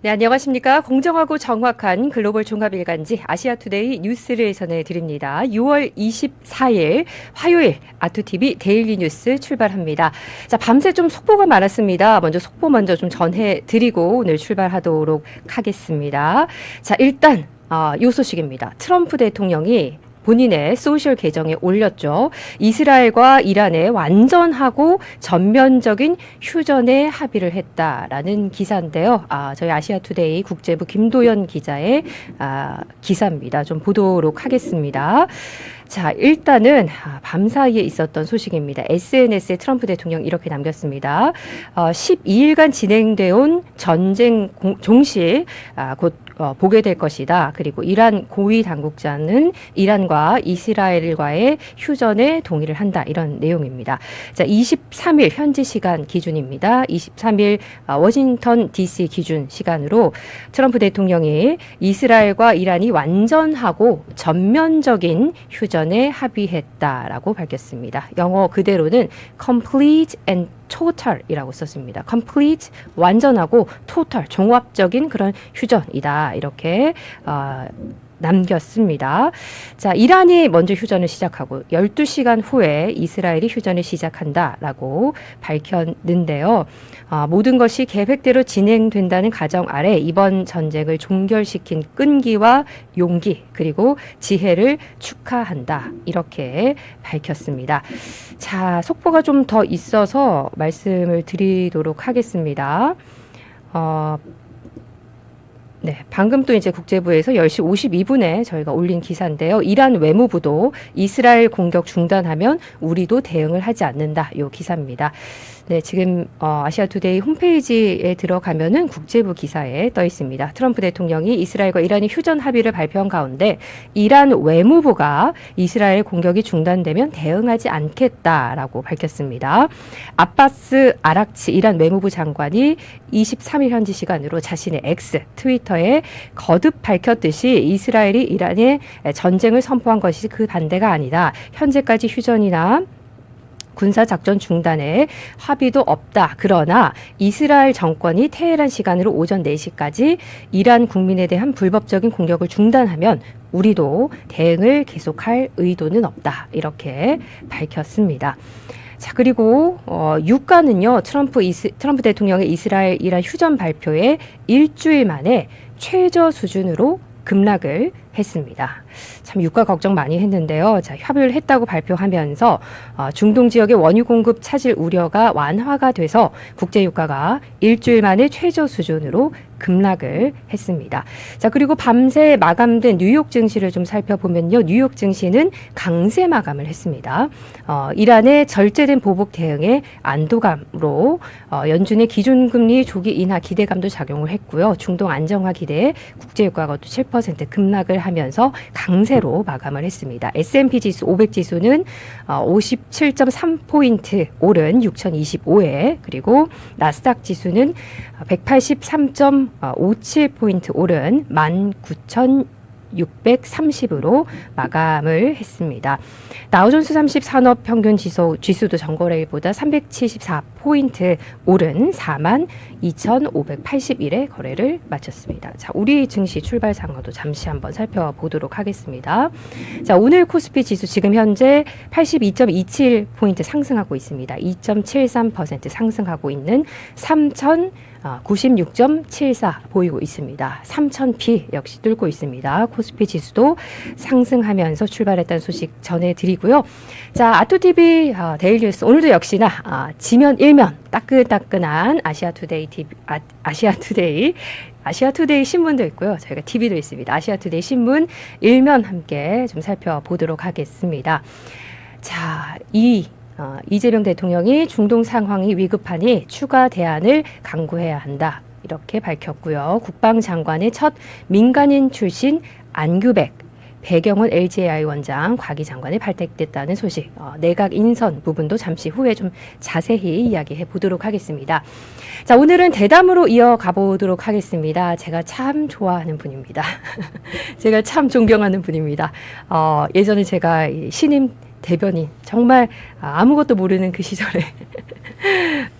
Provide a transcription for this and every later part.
네, 안녕하십니까. 공정하고 정확한 글로벌 종합일간지 아시아투데이 뉴스를 전해드립니다. 6월 24일 화요일 아투TV 데일리 뉴스 출발합니다. 자, 밤새 좀 속보가 많았습니다. 속보 먼저 좀 전해드리고 오늘 출발하도록 하겠습니다. 자, 일단 요 소식입니다. 트럼프 대통령이 본인의 소셜 계정에 올렸죠. 이스라엘과 이란의 완전하고 전면적인 휴전에 합의를 했다라는 기사인데요. 저희 아시아투데이 국제부 김도연 기자의 기사입니다. 좀 보도록 하겠습니다. 자, 일단은 밤사이에 있었던 소식입니다. SNS에 트럼프 대통령 이렇게 남겼습니다. 12일간 진행되어 온 전쟁 종식 곧 보게 될 것이다. 그리고 이란 고위 당국자는 이란과 이스라엘과의 휴전에 동의를 한다. 이런 내용입니다. 자, 23일 현지 시간 기준입니다. 23일 워싱턴 DC 기준 시간으로 트럼프 대통령이 이스라엘과 이란이 완전하고 전면적인 휴전에 합의했다라고 밝혔습니다. 영어 그대로는 complete and total이라고 썼습니다. complete, 완전하고 total, 종합적인 그런 휴전이다. 이렇게 남겼습니다. 자, 이란이 먼저 휴전을 시작하고 12시간 후에 이스라엘이 휴전을 시작한다라고 밝혔는데요. 모든 것이 계획대로 진행된다는 가정 아래 이번 전쟁을 종결시킨 끈기와 용기 그리고 지혜를 축하한다. 이렇게 밝혔습니다. 자, 속보가 좀 더 있어서 말씀을 드리도록 하겠습니다. 네, 방금 또 이제 국제부에서 10시 52분에 저희가 올린 기사인데요. 이란 외무부도 이스라엘 공격 중단하면 우리도 대응을 하지 않는다. 요 기사입니다. 네, 지금 아시아투데이 홈페이지에 들어가면은 국제부 기사에 떠 있습니다. 트럼프 대통령이 이스라엘과 이란이 휴전 합의를 발표한 가운데 이란 외무부가 이스라엘 공격이 중단되면 대응하지 않겠다라고 밝혔습니다. 아바스 아락치 이란 외무부 장관이 23일 현지 시간으로 자신의 X 트위터에 거듭 밝혔듯이 이스라엘이 이란에 전쟁을 선포한 것이 그 반대가 아니다. 현재까지 휴전이나 군사작전 중단에 합의도 없다. 그러나 이스라엘 정권이 테헤란 시간으로 오전 4시까지 이란 국민에 대한 불법적인 공격을 중단하면 우리도 대응을 계속할 의도는 없다. 이렇게 밝혔습니다. 자, 그리고 유가는요. 트럼프 대통령의 이스라엘 이란 휴전 발표에 일주일 만에 최저 수준으로 급락을 했습니다. 참 유가 걱정 많이 했는데요. 자, 협의를 했다고 발표하면서 중동 지역의 원유 공급 차질 우려가 완화가 돼서 국제 유가가 일주일 만에 최저 수준으로 급락을 했습니다. 자, 그리고 밤새 마감된 뉴욕 증시를 좀 살펴보면요. 뉴욕 증시는 강세 마감을 했습니다. 이란의 절제된 보복 대응에 안도감으로 연준의 기준금리 조기 인하 기대감도 작용을 했고요. 중동 안정화 기대에 국제 유가가 또 7% 급락을 하면서 강세로 마감을 했습니다. S&P 지수 500 지수는 57.3포인트 오른 6025에 그리고 나스닥 지수는 183.57포인트 오른 19,630으로 마감을 했습니다. 다우존스 30 산업 평균 지수도 전거래일보다 374포인트 오른 42,581에 거래를 마쳤습니다. 자, 우리 증시 출발 상황도 잠시 한번 살펴보도록 하겠습니다. 자, 오늘 코스피 지수 지금 현재 82.27포인트 상승하고 있습니다. 2.73% 상승하고 있는 3,096.74 보이고 있습니다. 3,000p 역시 뚫고 있습니다. 코스피 지수도 상승하면서 출발했다는 소식 전해드리고요. 자, 아투TV 데일리 뉴스 오늘도 역시나 지면 일면 따끈따끈한 아시아투데이 신문도 있고요. 저희가 TV도 있습니다. 아시아투데이 신문 일면 함께 좀 살펴보도록 하겠습니다. 자, 이재명 대통령이 중동 상황이 위급하니 추가 대안을 강구해야 한다. 이렇게 밝혔고요. 국방장관의 첫 민간인 출신 안규백, 배경원 LGAI 원장, 과기 장관에 발탁됐다는 소식, 내각 인선 부분도 잠시 후에 좀 자세히 이야기해 보도록 하겠습니다. 자, 오늘은 대담으로 이어가 보도록 하겠습니다. 제가 참 좋아하는 분입니다. 제가 참 존경하는 분입니다. 예전에 제가 신임 대변인, 정말 아무것도 모르는 그 시절에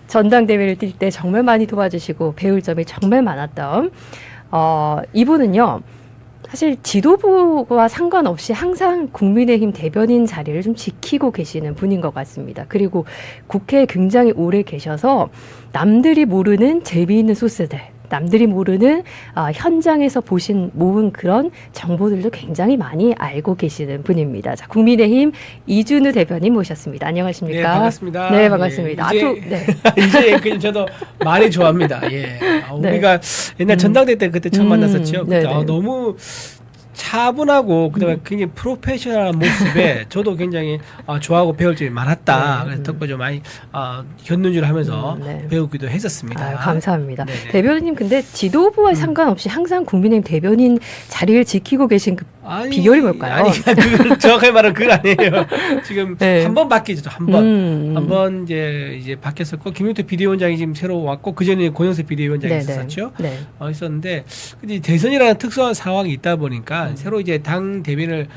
전당대회를 뛸 때 정말 많이 도와주시고 배울 점이 정말 많았던 이분은요. 사실 지도부와 상관없이 항상 국민의힘 대변인 자리를 좀 지키고 계시는 분인 것 같습니다. 그리고 국회에 굉장히 오래 계셔서 남들이 모르는 재미있는 소스들, 남들이 모르는 현장에서 모은 그런 정보들도 굉장히 많이 알고 계시는 분입니다. 자, 국민의힘 이준우 대변인 모셨습니다. 안녕하십니까? 네, 반갑습니다. 네, 반갑습니다. 예, 이제 저도 많이 좋아합니다. 예. 우리가 옛날 전당대회 때 그때 처음 만났었죠. 그때 너무 차분하고 그다음에 굉장히 프로페셔널한 모습에 저도 굉장히 좋아하고 배울 점이 많았다. 그래서 덕분에 좀 많이 견눈질을 하면서 배우기도 했었습니다. 감사합니다. 네네. 대변인님 근데 지도부와 상관없이 항상 국민의힘 대변인 자리를 지키고 계신 그 비결이 뭘까요? 아니, 정확하게 말하면 그건 아니에요. 지금 한 번 바뀌죠. 한 번 이제 바뀌었었고 김용태 비대위원장이 지금 새로 왔고 그 전에 고영세 비대위원장이 있었죠. 있었는데 근데 대선이라는 특수한 상황이 있다 보니까 새로 이제 당 대변을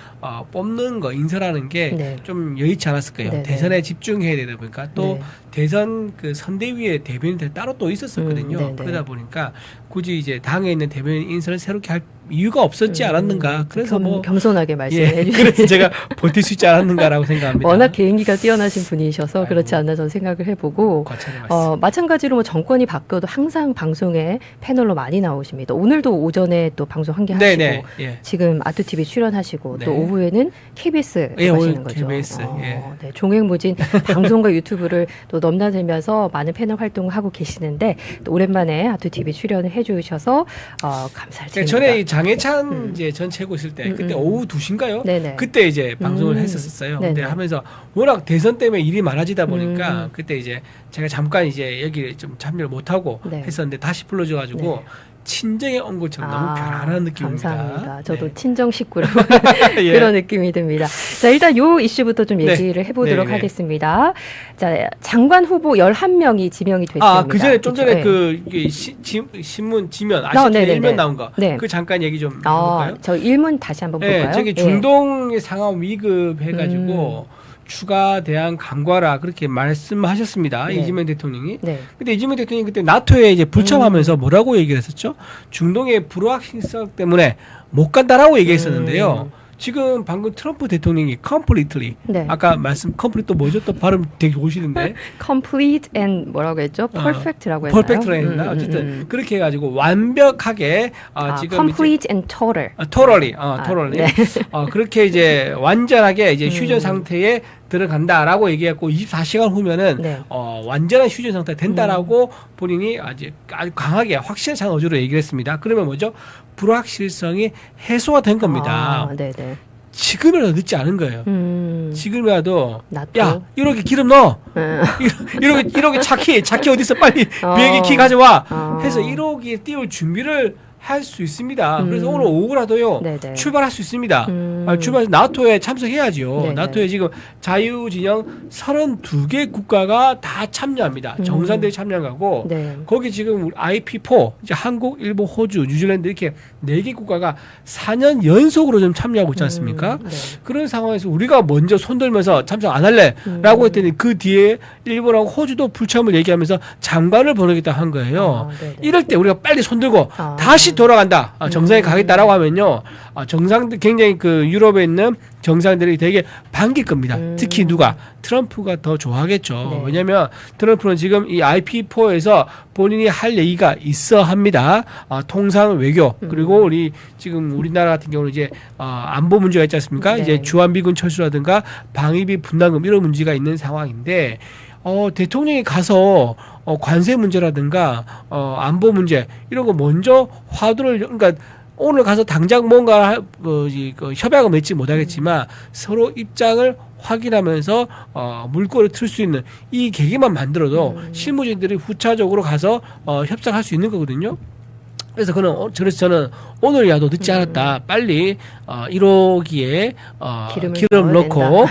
뽑는 거 인선하는 게 좀 여의치 않았을 거예요. 대선에 집중해야 되다 보니까 또 대선 그 선대위에 대변인들 따로 또 있었었거든요. 그러다 보니까 굳이 이제 당에 있는 대변인 인선을 새롭게 할 이유가 없었지 않았는가. 그래서 겸손하게 말씀해 주시죠. 그래서 제가 버틸 수 있지 않았는가라고 생각합니다. 워낙 개인기가 뛰어나신 분이셔서 그렇지 않나 저는 생각을 해보고 마찬가지로 정권이 바뀌어도 항상 방송에 패널로 많이 나오십니다. 오늘도 오전에 또 방송 한 개 하시고 지금 아투TV 출연하시고 또 오후에는 KBS 하시는 거죠. KBS. 종횡무진 방송과 유튜브를 또 넘나들면서 많은 패널 활동을 하고 계시는데 또 오랜만에 아투TV 출연을 해주셔서 감사를 드립니다. 전에 장해찬 이제 전 최고 있을 때 그때 오후 2시인가요? 그때 이제 방송을 했었어요. 근데 하면서 워낙 대선 때문에 일이 많아지다 보니까 그때 이제 제가 잠깐 이제 여기 좀 참여를 못 하고 했었는데 다시 불러줘 가지고 친정에 온 것처럼 너무 편안한 느낌입니다. 감사합니다. 저도 친정 식구라고 그런 느낌이 듭니다. 자, 일단 요 이슈부터 좀 얘기를 해보도록 하겠습니다. 자, 장관 후보 11명이 지명이 됐습니다. 그 전에 좀 전에 신문 지면 일면 나온 거. 그 잠깐 얘기 좀 해볼까요? 저 일문 다시 한번 볼까요? 저기 중동의 상황 위급해가지고 추가 대안 강화라 그렇게 말씀하셨습니다. 이재명 대통령이. 근데 이재명 대통령이 그때 나토에 이제 불참하면서 뭐라고 얘기를 했었죠? 중동의 불확실성 때문에 못 간다라고 얘기했었는데요. 지금 방금 트럼프 대통령이 completely 아까 말씀 complete 또 뭐죠? 또 발음 되게 좋으시는데 complete and 뭐라고 했죠? perfect라고 했나요? perfect라 했나? 어쨌든 그렇게 해가지고 완벽하게 지금 complete and total totally 그렇게 이제 완전하게 이제 휴전 상태에 들어간다라고 얘기했고 24시간 후면은 완전한 휴전 상태 된다라고 본인이 아주 강하게 확실한 어조로 얘기를 했습니다. 그러면 뭐죠? 불확실성이 해소가 된 겁니다. 지금이라도 늦지 않은 거예요. 지금이라도 야 1억에 기름 넣어. 1억에 차키 어디 있어? 빨리 비행기 키 가져와. 해서 1억에 띄울 준비를 할 수 있습니다. 그래서 오늘 오후라도요 출발할 수 있습니다. 출발해서 나토에 참석해야죠. 나토에 지금 자유진영 32개 국가가 다 참여합니다. 정상들이 참여하고 거기 지금 IP4 이제 한국, 일본, 호주, 뉴질랜드 이렇게 4개 국가가 4년 연속으로 좀 참여하고 있지 않습니까? 그런 상황에서 우리가 먼저 손들면서 참석 안 할래라고 했더니 그 뒤에 일본하고 호주도 불참을 얘기하면서 장관을 보내겠다 한 거예요. 이럴 때 우리가 빨리 손들고 다시 돌아간다. 정상에 가겠다라고 하면요. 정상들 굉장히 그 유럽에 있는 정상들이 되게 반길 겁니다. 특히 누가? 트럼프가 더 좋아하겠죠. 왜냐하면 트럼프는 지금 이 IP4에서 본인이 할 얘기가 있어 합니다. 통상 외교 그리고 지금 우리나라 같은 경우는 이제 안보 문제가 있지 않습니까? 이제 주한미군 철수라든가 방위비 분담금 이런 문제가 있는 상황인데 대통령이 가서 관세 문제라든가 안보 문제 이런 거 먼저 화두를 그러니까 오늘 가서 당장 뭔가 협약을 맺지 못하겠지만 서로 입장을 확인하면서 물꼬를 틀 수 있는 이 계기만 만들어도 실무진들이 후차적으로 가서 협상할 수 있는 거거든요. 그래서 그래서 저는 오늘이라도 늦지 않았다. 빨리 1호기에 기름 넣고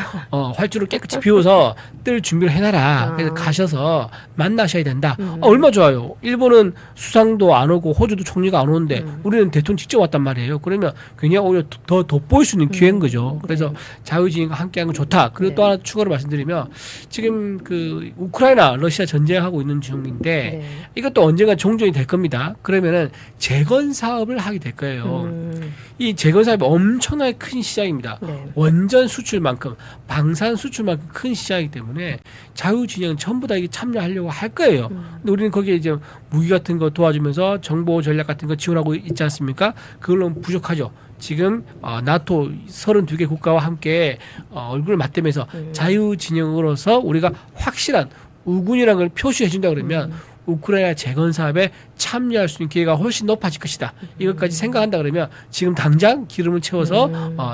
활주를 깨끗이 비워서 뜰 준비를 해놔라. 그래서 가셔서 만나셔야 된다. 얼마 좋아요. 일본은 수상도 안 오고 호주도 총리가 안 오는데 우리는 대통령 직접 왔단 말이에요. 그러면 굉장히 오히려 더 돋보일 수 있는 기회인 거죠. 그래서 자유진영과 함께하는 건 좋다. 그리고 또 하나 추가로 말씀드리면 지금 그 우크라이나 러시아 전쟁하고 있는 중인데 이것도 언젠가 종전이 될 겁니다. 그러면은 재건 사업을 하게 될 거예요. 이 재건 사업이 엄청나게 큰 시장입니다. 원전 수출만큼 방산 수출만큼 큰 시장이기 때문에 자유진영 전부 다 이게 참여하려고 할 거예요. 근데 우리는 거기에 이제 무기 같은 거 도와주면서 정보 전략 같은 거 지원하고 있지 않습니까? 그걸로는 부족하죠. 지금 나토 32개 국가와 함께 얼굴을 맞대면서 자유진영으로서 우리가 확실한 우군이라는 걸 표시해 준다 그러면 우크라이나 재건 사업에 참여할 수 있는 기회가 훨씬 높아질 것이다. 이것까지 생각한다 그러면 지금 당장 기름을 채워서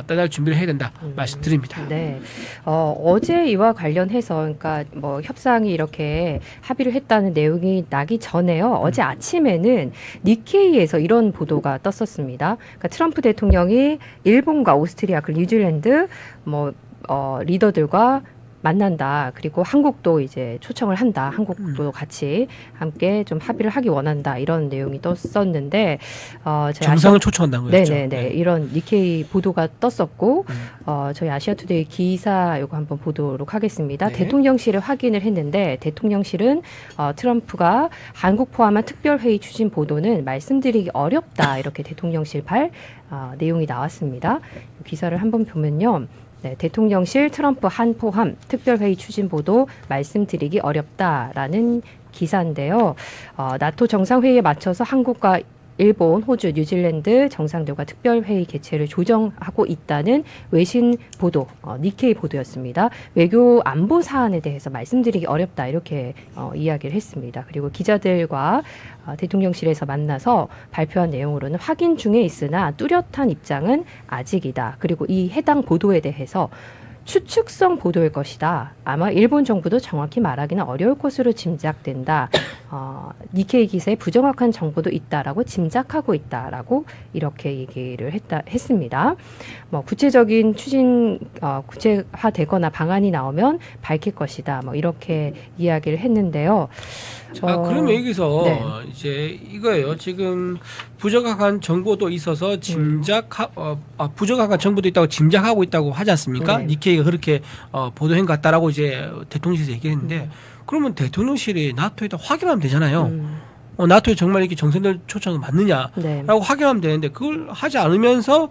떠날 준비를 해야 된다 말씀드립니다. 네. 어제 이와 관련해서 그러니까 뭐 협상이 이렇게 합의를 했다는 내용이 나기 전에요. 어제 아침에는 니케이에서 이런 보도가 떴었습니다. 그러니까 트럼프 대통령이 일본과 오스트리아 그리고 뉴질랜드 리더들과 만난다. 그리고 한국도 이제 초청을 한다. 한국도 같이 함께 좀 합의를 하기 원한다. 이런 내용이 떴었는데 정상을 초청한다는 거였죠. 네네네. 이런 니케이 보도가 떴었고 저희 아시아투데이 기사 요거 한번 보도록 하겠습니다. 대통령실을 확인을 했는데 대통령실은 트럼프가 한국 포함한 특별회의 추진 보도는 말씀드리기 어렵다. 이렇게 대통령실 내용이 나왔습니다. 기사를 한번 보면요. 네, 대통령실 트럼프 한 포함 특별회의 추진 보도 말씀드리기 어렵다라는 기사인데요. 나토 정상회의에 맞춰서 한국과 일본, 호주, 뉴질랜드 정상들과 특별회의 개최를 조정하고 있다는 외신 보도, 니케이 보도였습니다. 외교 안보 사안에 대해서 말씀드리기 어렵다 이렇게 이야기를 했습니다. 그리고 기자들과 대통령실에서 만나서 발표한 내용으로는 확인 중에 있으나 뚜렷한 입장은 아직이다. 그리고 이 해당 보도에 대해서 추측성 보도일 것이다. 아마 일본 정부도 정확히 말하기는 어려울 것으로 짐작된다. 니케이 기사에 부정확한 정보도 있다라고 짐작하고 있다라고 이렇게 얘기를 했습니다. 구체적인 추진 구체화되거나 방안이 나오면 밝힐 것이다. 이렇게 이야기를 했는데요. 그러면 여기서 이제 이거예요. 지금 부정확한 정보도 있어서 부정확한 정보도 있다고 짐작하고 있다고 하지 않습니까? 니케이가 그렇게 보도한 것 같다라고 이제 대통령실에서 얘기했는데 그러면 대통령실이 나토에다 확인하면 되잖아요. 나토에 정말 이렇게 정상들 초청이 맞느냐라고 확인하면 되는데 그걸 하지 않으면서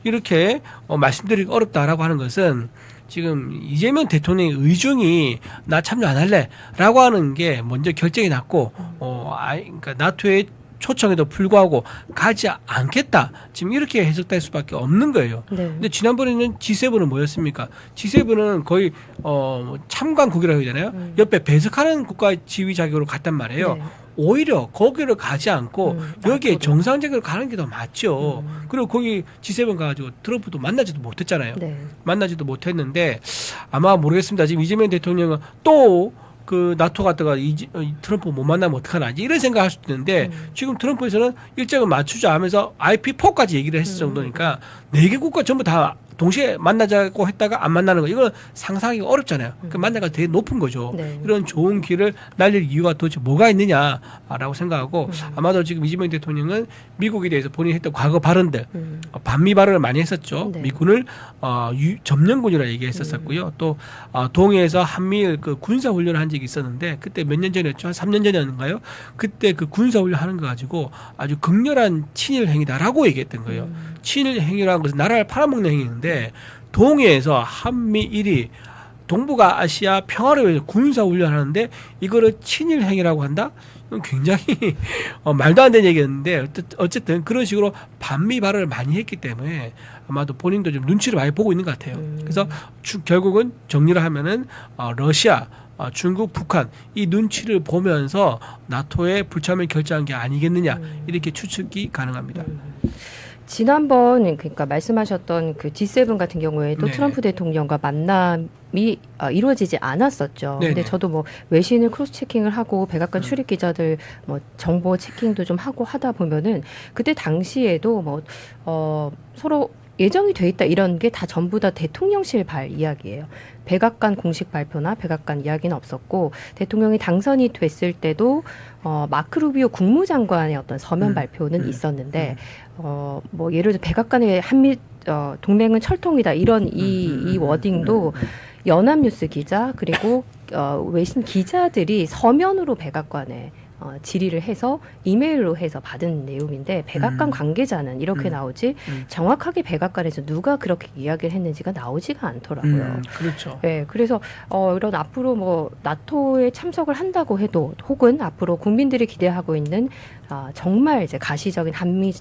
이렇게 말씀드리기 어렵다라고 하는 것은 지금 이재명 대통령의 의중이 나 참여 안 할래라고 하는 게 먼저 결정이 났고 그러니까 나토의 초청에도 불구하고 가지 않겠다. 지금 이렇게 해석될 수밖에 없는 거예요. 근데 지난번에는 G7은 뭐였습니까? G7은 거의 참관국이라고 해야 되나요? 옆에 배석하는 국가 지휘 자격으로 갔단 말이에요. 오히려 거기를 가지 않고 여기에 정상적으로 가는 게 더 맞죠. 그리고 거기 G7 가가지고 트럼프도 만나지도 못했잖아요. 만나지도 못했는데 아마 모르겠습니다. 지금 이재명 대통령은 또 그 나토 갔다가 트럼프 못 만나면 어떡하나 이런 생각할 수도 있는데 지금 트럼프에서는 일정을 맞추자 하면서 IP4까지 얘기를 했을 정도니까 4개 국가 전부 다 동시에 만나자고 했다가 안 만나는 거 이건 상상하기가 어렵잖아요. 그 만나가 되게 높은 거죠. 이런 좋은 길을 날릴 이유가 도대체 뭐가 있느냐라고 생각하고 아마도 지금 이재명 대통령은 미국에 대해서 본인이 했던 과거 발언들 반미 발언을 많이 했었죠. 미군을 점령군이라 얘기했었고요. 또 동해에서 한미일 그 군사 훈련을 한 적이 있었는데 그때 몇 년 전이었죠. 한 3년 전이었는가요? 그때 그 군사 훈련 하는 거 가지고 아주 극렬한 친일 행위다라고 얘기했던 거예요. 친일 행위라는 것은 나라를 팔아먹는 행위인데 동해에서 한미일이 동북아 아시아 평화를 위해서 군사훈련하는데 이거를 친일 행위라고 한다? 굉장히 말도 안 되는 얘기였는데 어쨌든 그런 식으로 반미 발언을 많이 했기 때문에 아마도 본인도 좀 눈치를 많이 보고 있는 것 같아요. 그래서 결국은 정리를 하면은 러시아 중국, 북한 이 눈치를 보면서 나토에 불참을 결정한 게 아니겠느냐 이렇게 추측이 가능합니다. 지난번 그러니까 말씀하셨던 그 G7 같은 경우에도 네네. 트럼프 대통령과 만남이 이루어지지 않았었죠. 네네. 근데 저도 뭐 외신을 크로스 체킹을 하고 백악관 출입 기자들 뭐 정보 체킹도 좀 하고 하다 보면은 그때 당시에도 뭐 서로 예정이 돼 있다 이런 게 다 전부 다 대통령실 발 이야기예요. 백악관 공식 발표나 백악관 이야기는 없었고 대통령이 당선이 됐을 때도 마크 루비오 국무장관의 어떤 서면 발표는 있었는데 뭐 예를 들어 백악관의 한미 동맹은 철통이다 이런 이 워딩도 연합뉴스 기자 그리고 외신 기자들이 서면으로 백악관에 질의를 해서 이메일로 해서 받은 내용인데 백악관 관계자는 이렇게 나오지 정확하게 백악관에서 누가 그렇게 이야기를 했는지가 나오지가 않더라고요. 그렇죠. 네, 그래서 이런 앞으로 뭐 나토에 참석을 한다고 해도 혹은 앞으로 국민들이 기대하고 있는 정말 이제 가시적인 한미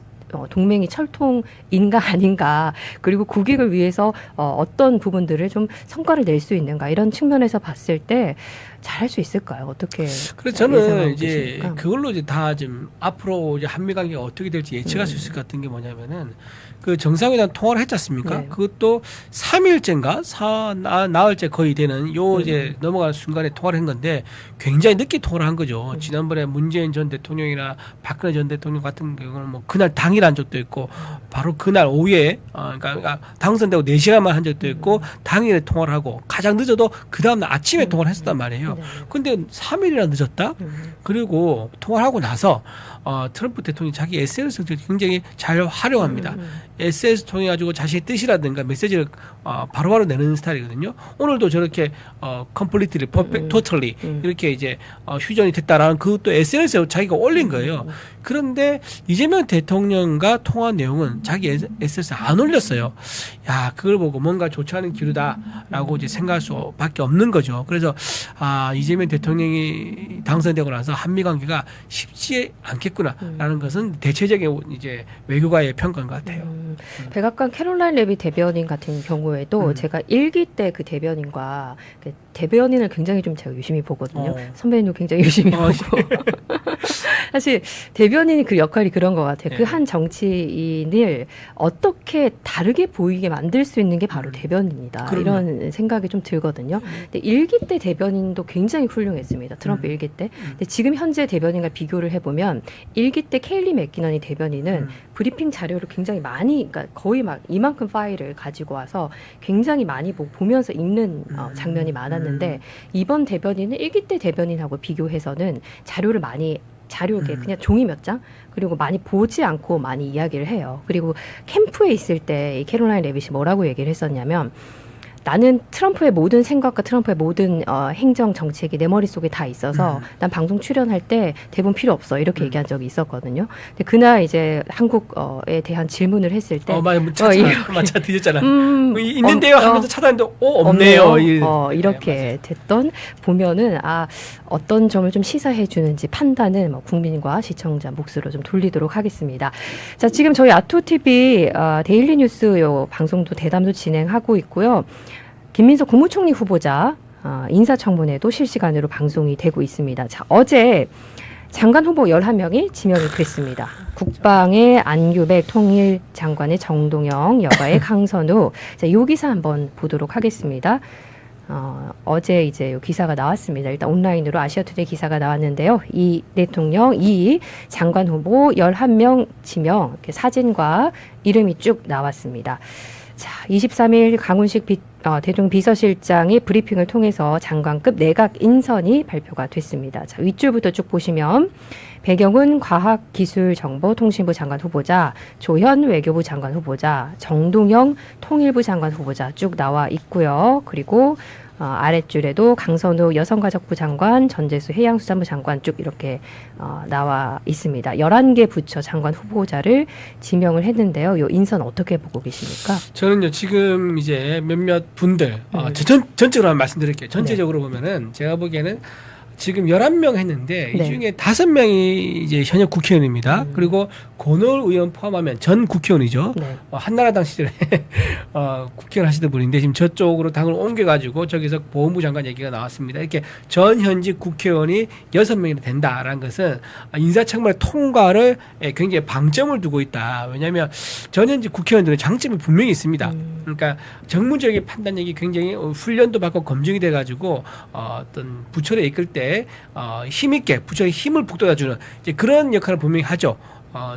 동맹이 철통인가 아닌가 그리고 국익을 위해서 어떤 부분들을 좀 성과를 낼 수 있는가 이런 측면에서 봤을 때 잘할 수 있을까요? 어떻게? 그래서 저는 예상하고 이제 계십니까? 그걸로 이제 다 지금 앞으로 이제 한미 관계가 어떻게 될지 예측할 수 있을 것 같은 게 뭐냐면은 그 정상회담 통화를 했지 않습니까? 네. 그것도 3일째인가 나흘째 거의 되는 요 이제 넘어가는 순간에 통화를 한 건데 굉장히 늦게 통화를 한 거죠. 지난번에 문재인 전 대통령이나 박근혜 전 대통령 같은 경우는 뭐 그날 당일 한 적도 있고 바로 그날 오후에 그러니까 당선되고 4시간만 한 적도 있고 당일에 통화를 하고 가장 늦어도 그 다음날 아침에 통화를 했었단 말이에요. 근데 3일이나 늦었다? 그리고 통화를 하고 나서 트럼프 대통령이 자기 SNS를 굉장히 잘 활용합니다. SNS 통해 가지고 자신의 뜻이라든가 메시지를 바로바로 내는 스타일이거든요. 오늘도 저렇게 completely, totally 이렇게 이제 휴전이 됐다라는 그것도 SNS에 자기가 올린 거예요. 그런데 이재명 대통령과 통화한 내용은 자기 SNS에 안 올렸어요. 야, 그걸 보고 뭔가 좋지 않은 기류다라고 이제 생각할 수밖에 없는 거죠. 그래서 이재명 대통령이 당선되고 나서 한미 관계가 쉽지 않겠구나라는 것은 대체적인 이제 외교가의 평가인 것 같아요. 백악관 캐롤라인 레비 대변인 같은 경우에도 제가 1기 때 그 대변인과 대변인을 굉장히 좀 제가 유심히 보거든요. 선배님도 굉장히 유심히 보고. 사실 대변인이 그 역할이 그런 것 같아요. 그 한 정치인을 어떻게 다르게 보이게 만들 수 있는 게 바로 대변인이다. 이런 생각이 좀 들거든요. 근데 1기 때 대변인도 굉장히 훌륭했습니다. 트럼프 1기 때. 근데 지금 현재 대변인과 비교를 해보면 1기 때 케일리 맥기너니 대변인은 브리핑 자료를 굉장히 많이, 그러니까 거의 막 이만큼 파일을 가지고 와서 굉장히 많이 보면서 읽는 장면이 많았는데 이번 대변인은 1기 때 대변인하고 비교해서는 자료를 많이 자료에 그냥 종이 몇 장 그리고 많이 보지 않고 많이 이야기를 해요. 그리고 캠프에 있을 때 이 캐롤라인 레빗이 뭐라고 얘기를 했었냐면 나는 트럼프의 모든 생각과 트럼프의 모든 행정 정책이 내 머릿속에 다 있어서 난 방송 출연할 때 대본 필요 없어 이렇게 얘기한 적이 있었거든요. 근데 그날 이제 한국에 대한 질문을 했을 때 마차 뒤졌잖아. 있는데요 하면서 찾아봤는데 없네요. 이렇게 됐던 보면은 어떤 점을 좀 시사해 주는지 판단은 뭐 국민과 시청자 몫으로 좀 돌리도록 하겠습니다. 자, 지금 저희 아토TV 데일리 뉴스 요 방송도 대담도 진행하고 있고요. 김민석 국무총리 후보자 인사청문회도 실시간으로 방송이 되고 있습니다. 자, 어제 장관 후보 11명이 지명이 됐습니다. 국방의 안규백, 통일장관의 정동영, 여가의 강선우. 자, 이 기사 한번 보도록 하겠습니다. 어제 이제 요 기사가 나왔습니다. 일단 온라인으로 아시아투데이 기사가 나왔는데요. 이 대통령, 이 장관 후보 11명 지명, 이렇게 사진과 이름이 쭉 나왔습니다. 자, 23일 강훈식 대통령 비서실장이 브리핑을 통해서 장관급 내각 인선이 발표가 됐습니다. 자, 윗줄부터 쭉 보시면 배경은 과학기술정보통신부 장관 후보자, 조현 외교부 장관 후보자, 정동영 통일부 장관 후보자 쭉 나와 있고요. 그리고 아랫줄에도 강선우 여성가족부 장관, 전재수 해양수산부 장관 쭉 이렇게 나와 있습니다. 11개 부처 장관 후보자를 지명을 했는데요. 이 인선 어떻게 보고 계십니까? 저는요 지금 이제 몇몇 분들 전적으로 한번 말씀드릴게요. 전체적으로 보면은 제가 보기에는 지금 11명 했는데 네. 이 중에 5명이 이제 현역 국회의원입니다. 그리고 권오을 의원 포함하면 전 국회의원이죠. 네. 한나라당 시절에 국회의원 하시던 분인데 지금 저쪽으로 당을 옮겨가지고 저기서 보훈부 장관 얘기가 나왔습니다. 이렇게 전 현직 국회의원이 6명이나 된다라는 것은 인사청문회 통과를 굉장히 방점을 두고 있다. 왜냐하면 전 현직 국회의원들은 장점이 분명히 있습니다. 그러니까 정무적인 판단력이 굉장히 훈련도 받고 검증이 돼가지고 어떤 부처를 이끌 때 힘있게 부처의 힘을 북돋아주는 이제 그런 역할을 분명히 하죠.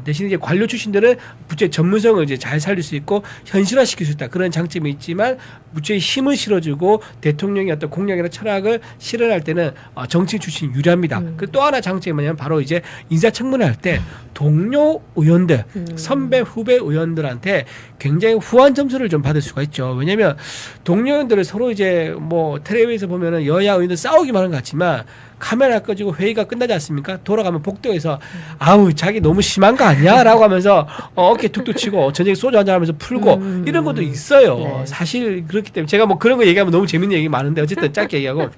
대신 이제 관료 출신들은 부처의 전문성을 이제 잘 살릴 수 있고 현실화시킬 수 있다. 그런 장점이 있지만 부처의 힘을 실어주고 대통령의 어떤 공약이나 철학을 실현할 때는 정치 출신이 유리합니다. 그 또 하나 장점이 뭐냐면 바로 이제 인사청문회 할 때 동료 의원들, 선배 후배 의원들한테 굉장히 후한 점수를 좀 받을 수가 있죠. 왜냐하면 동료 의원들을 서로 이제 뭐 텔레비에서 보면은 여야 의원들 싸우기만 하는 것 같지만 카메라 꺼지고 회의가 끝나지 않습니까? 돌아가면 복도에서 아우 자기 너무 심한 거 아니야? 라고 하면서 어깨 툭툭 치고 저녁에 소주 한잔 하면서 풀고 이런 것도 있어요. 네. 사실 그렇기 때문에 제가 뭐 그런 거 얘기하면 너무 재밌는 얘기 많은데 어쨌든 짧게 얘기하고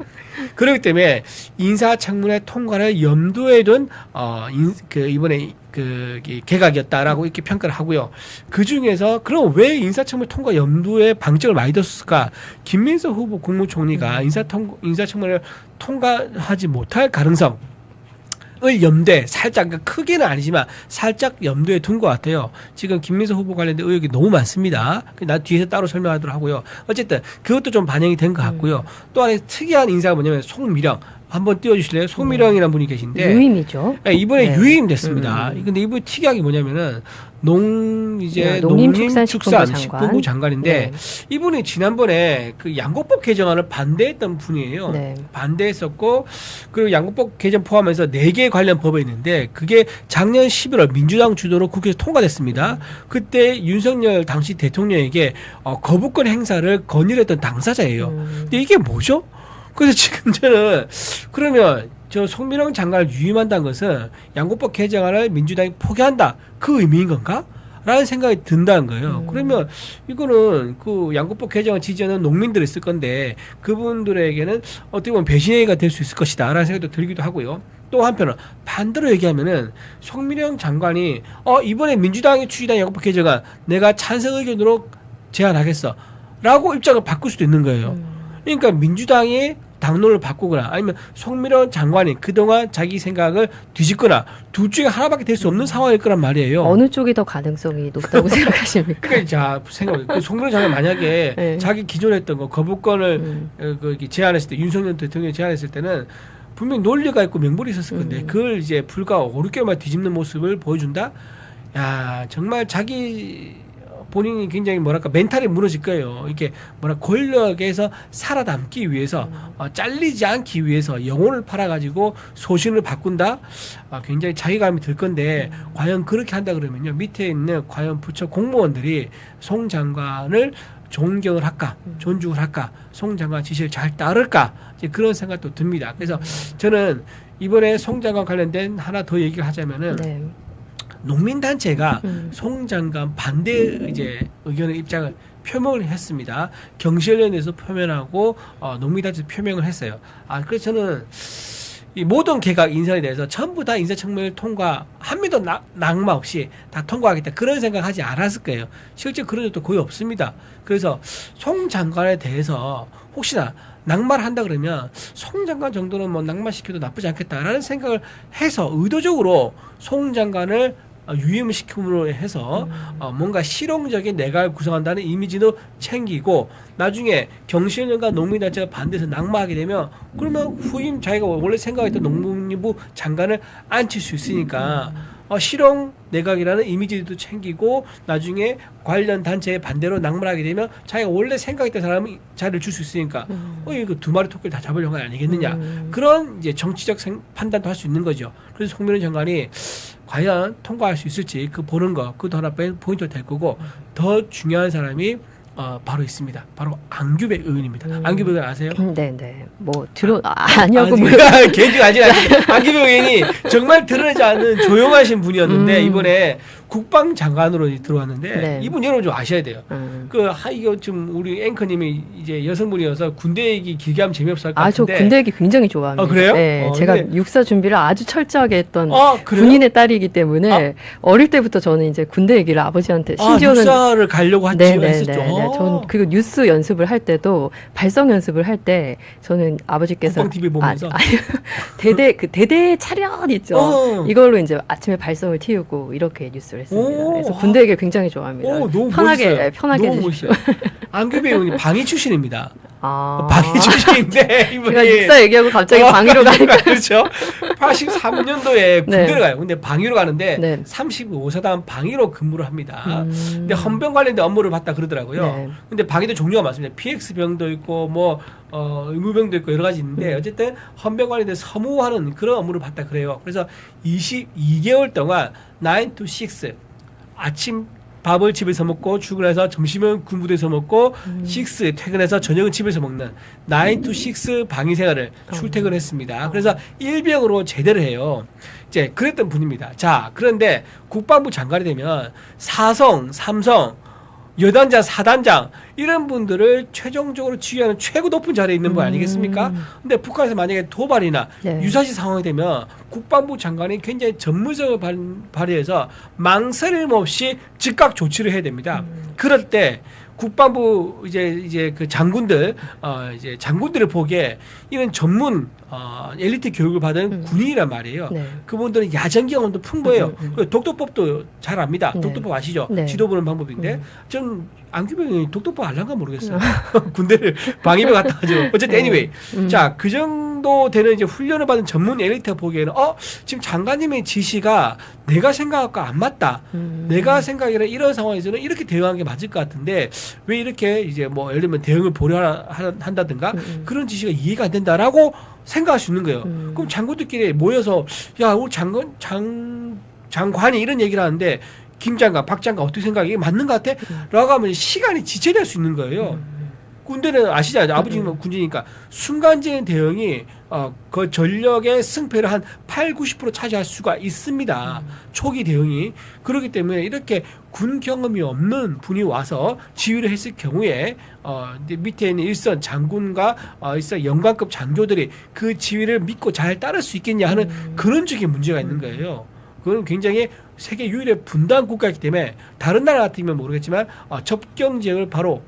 그렇기 때문에 인사청문회 통과를 염두에 둔 이번에 개각이었다라고 이렇게 평가를 하고요. 그 중에서 그럼 왜 인사청문회 통과 염두에 방점을 많이 뒀을까? 김민석 후보 국무총리가 인사청문회를 통과하지 못할 가능성을 염두에 살짝, 그러니까 크게는 아니지만 살짝 염두에 둔 것 같아요. 지금 김민석 후보 관련된 의혹이 너무 많습니다. 나 뒤에서 따로 설명하도록 하고요. 어쨌든 그것도 좀 반영이 된 것 같고요. 또 하나 특이한 인사가 뭐냐면 송미령. 한번 띄워주실래요? 송미령이라는 분이 계신데 유임이죠. 네, 이번에 네. 유임됐습니다. 근데 이분이 특이한 게 뭐냐면은 농림축산식품부 장관인데 네. 이분이 지난번에 그 양곡법 개정안을 반대했던 분이에요. 네. 반대했었고 그리고 양곡법 개정 포함해서 4개 관련 법이 있는데 그게 작년 11월 민주당 주도로 국회에서 통과됐습니다. 그때 윤석열 당시 대통령에게 거부권 행사를 건의했던 당사자예요. 근데 이게 뭐죠? 그래서 지금 저는 그러면 저 송미령 장관을 유임한다는 것은 양곡법 개정안을 민주당이 포기한다 그 의미인 건가? 라는 생각이 든다는 거예요. 그러면 이거는 그 양곡법 개정을 지지하는 농민들이 있을 건데 그분들에게는 어떻게 보면 배신행위가 될 수 있을 것이다 라는 생각도 들기도 하고요. 또 한편은 반대로 얘기하면은 송미령 장관이 이번에 민주당이 추진한 양곡법 개정안 내가 찬성 의견으로 제안하겠어 라고 입장을 바꿀 수도 있는 거예요. 그러니까 민주당이 당론을 바꾸거나 아니면 송미령 장관이 그동안 자기 생각을 뒤집거나 둘 중에 하나밖에 될 수 없는 상황일 거란 말이에요. 어느 쪽이 더 가능성이 높다고 생각하십니까? 그러니까 자 생각해. 송미령 장관 만약에 네. 자기 기존에 했던 거 거부권을 제안했을 때 윤석열 대통령이 제안했을 때는 분명히 논리가 있고 명분이 있었을 건데 그걸 이제 불과 5, 6개월만 뒤집는 모습을 보여준다? 야 정말 자기 본인이 굉장히 멘탈이 무너질 거예요. 이렇게 권력에서 살아남기 위해서 잘리지 않기 위해서 영혼을 팔아가지고 소신을 바꾼다. 굉장히 자괴감이 들 건데 과연 그렇게 한다 그러면요 밑에 있는 과연 부처 공무원들이 송 장관을 존경을 할까, 존중을 할까, 송 장관 지시를 잘 따를까 이제 그런 생각도 듭니다. 그래서 저는 이번에 송 장관 관련된 하나 더 얘기를 하자면은. 네. 농민단체가 송 장관 반대 이제 의견의 입장을 표명을 했습니다. 경실련에서 표명하고 농민단체에서 표명을 했어요. 그래서 저는 이 모든 개각 인선에 대해서 전부 다 인사청문회를 통과 한미도 낙마 없이 다 통과하겠다 그런 생각하지 않았을 거예요. 실제 그런 적도 거의 없습니다. 그래서 송 장관에 대해서 혹시나 낙마를 한다 그러면 송 장관 정도는 뭐 낙마시켜도 나쁘지 않겠다라는 생각을 해서 의도적으로 송 장관을 유임을 시킴으로 해서 뭔가 실용적인 내각을 구성한다는 이미지도 챙기고 나중에 경실련과 농민단체가 반대해서 낙마하게 되면 그러면 후임 자기가 원래 생각했던 농림부 장관을 앉힐 수 있으니까 실용 내각이라는 이미지도 챙기고 나중에 관련 단체의 반대로 낙마를 하게 되면 자기가 원래 생각했던 사람이 자리를 줄 수 있으니까 이거 두 마리 토끼를 다 잡으려는 건 아니겠느냐 그런 이제 정치적 판단도 할 수 있는 거죠. 그래서 송미령 장관이 과연 통과할 수 있을지 그 보는 거 그것도 하나 포인트가 될 거고 더 중요한 사람이 바로 있습니다. 바로 안규백 의원입니다. 안규백 의원 아세요? 네네. 아니하고 개인적으로 아직 안규백 의원이 정말 드러나지 않는 조용하신 분이었는데 이번에 국방장관으로 들어왔는데 네. 이분 여러분 좀 아셔야 돼요. 이거 지금 우리 앵커님이 이제 여성분이어서 군대 얘기 길게 하면 재미없을 것 저 같은데. 군대 얘기 굉장히 좋아합니다. 그래요? 네, 제가 근데... 육사 준비를 아주 철저하게 했던 그래요? 군인의 딸이기 때문에 어릴 때부터 저는 이제 군대 얘기를 아버지한테 심지어는 육사를 가려고 했었죠. 저는 그리고 뉴스 연습을 할 때도 발성 연습을 할 때 저는 아버지께서 국방 TV 보면서 대대 차렷 있죠. 이걸로 이제 아침에 발성을 틔우고 이렇게 뉴스를 했습니다. 그래서 군대 얘기를 굉장히 좋아합니다. 너무 편하게 너무 해주십시오. 안규배 의원이 방위 출신입니다. 아. 방위 출신인데 이분이 제가 육사 얘기하고 갑자기 방위로 가니까 그렇죠. 83년도에 군대를 네. 가요. 근데 방위로 가는데 네. 35사단 방위로 근무를 합니다. 근데 헌병 관련된 업무를 받다 그러더라고요. 네. 근데 방위도 종류가 많습니다. PX 병도 있고 뭐 의무병도 있고 여러 가지 있는데 어쨌든 헌병 관련된 서무하는 그런 업무를 받다 그래요. 그래서 22개월 동안 9 to 6 아침 밥을 집에서 먹고 출근해서 점심은 군부대에서 먹고 6 퇴근해서 저녁은 집에서 먹는 9 to 6 방위 생활을 출퇴근했습니다. 그래서 일병으로 제대를 해요. 이제 그랬던 분입니다. 자, 그런데 국방부 장관이 되면 4성, 3성, 여단장, 사단장 이런 분들을 최종적으로 지휘하는 최고 높은 자리에 있는 분 아니겠습니까? 근데 북한에서 만약에 도발이나 네. 유사시 상황이 되면 국방부 장관이 굉장히 전문성을 발휘해서 망설임 없이 즉각 조치를 해야 됩니다. 그럴 때 국방부 이제 그 장군들 이제 장군들을 보기에 이런 전문 엘리트 교육을 받은 군인이란 말이에요. 네. 그분들은 야전 경험도 풍부해요. 그리고 독도법도 잘 압니다. 네. 독도법 아시죠? 네. 지도 보는 방법인데 전 안규병이 독도법 알란가 모르겠어요. 군대를 방위병 갔다 가지고 어쨌든 anyway 자, 그 정도 되는 이제 훈련을 받은 전문 엘리트가 보기에는 지금 장관님의 지시가 내가 생각과 안 맞다. 내가 생각에는 이런 상황에서는 이렇게 대응하는 게 맞을 것 같은데 왜 이렇게 이제 뭐 예를 들면 대응을 보려 한다든가 그런 지시가 이해가 안 된다라고 생각할 수 있는 거예요. 그럼 장군들끼리 모여서 야, 우리 장관이 이런 얘기를 하는데 김 장관, 박 장관 어떻게 생각해? 이게 맞는 것 같아? 라고 하면 시간이 지체될 수 있는 거예요. 군대는 아시잖아요. 아버지는 군지니까 순간적인 대응이 그 전력의 승패를 한 8, 90% 차지할 수가 있습니다. 초기 대응이. 그렇기 때문에 이렇게 군 경험이 없는 분이 와서 지휘를 했을 경우에 밑에 있는 일선 장군과 일선 영관급 장교들이 그 지휘를 믿고 잘 따를 수 있겠냐 하는 그런 쪽의 문제가 있는 거예요. 그건 굉장히 세계 유일의 분단 국가이기 때문에 다른 나라 같으면 모르겠지만 접경 지역을 바로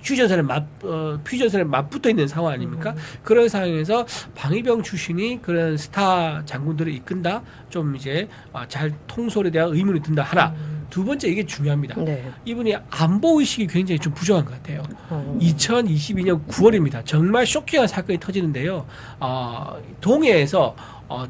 휴전선에 맞붙어 있는 상황 아닙니까? 그런 상황에서 방위병 출신이 그런 스타 장군들을 이끈다? 좀 이제 잘 통솔에 대한 의문이 든다 하나. 두 번째 이게 중요합니다. 네. 이분이 안보 의식이 굉장히 좀 부족한 것 같아요. 2022년 9월입니다. 정말 쇼킹한 사건이 터지는데요. 동해에서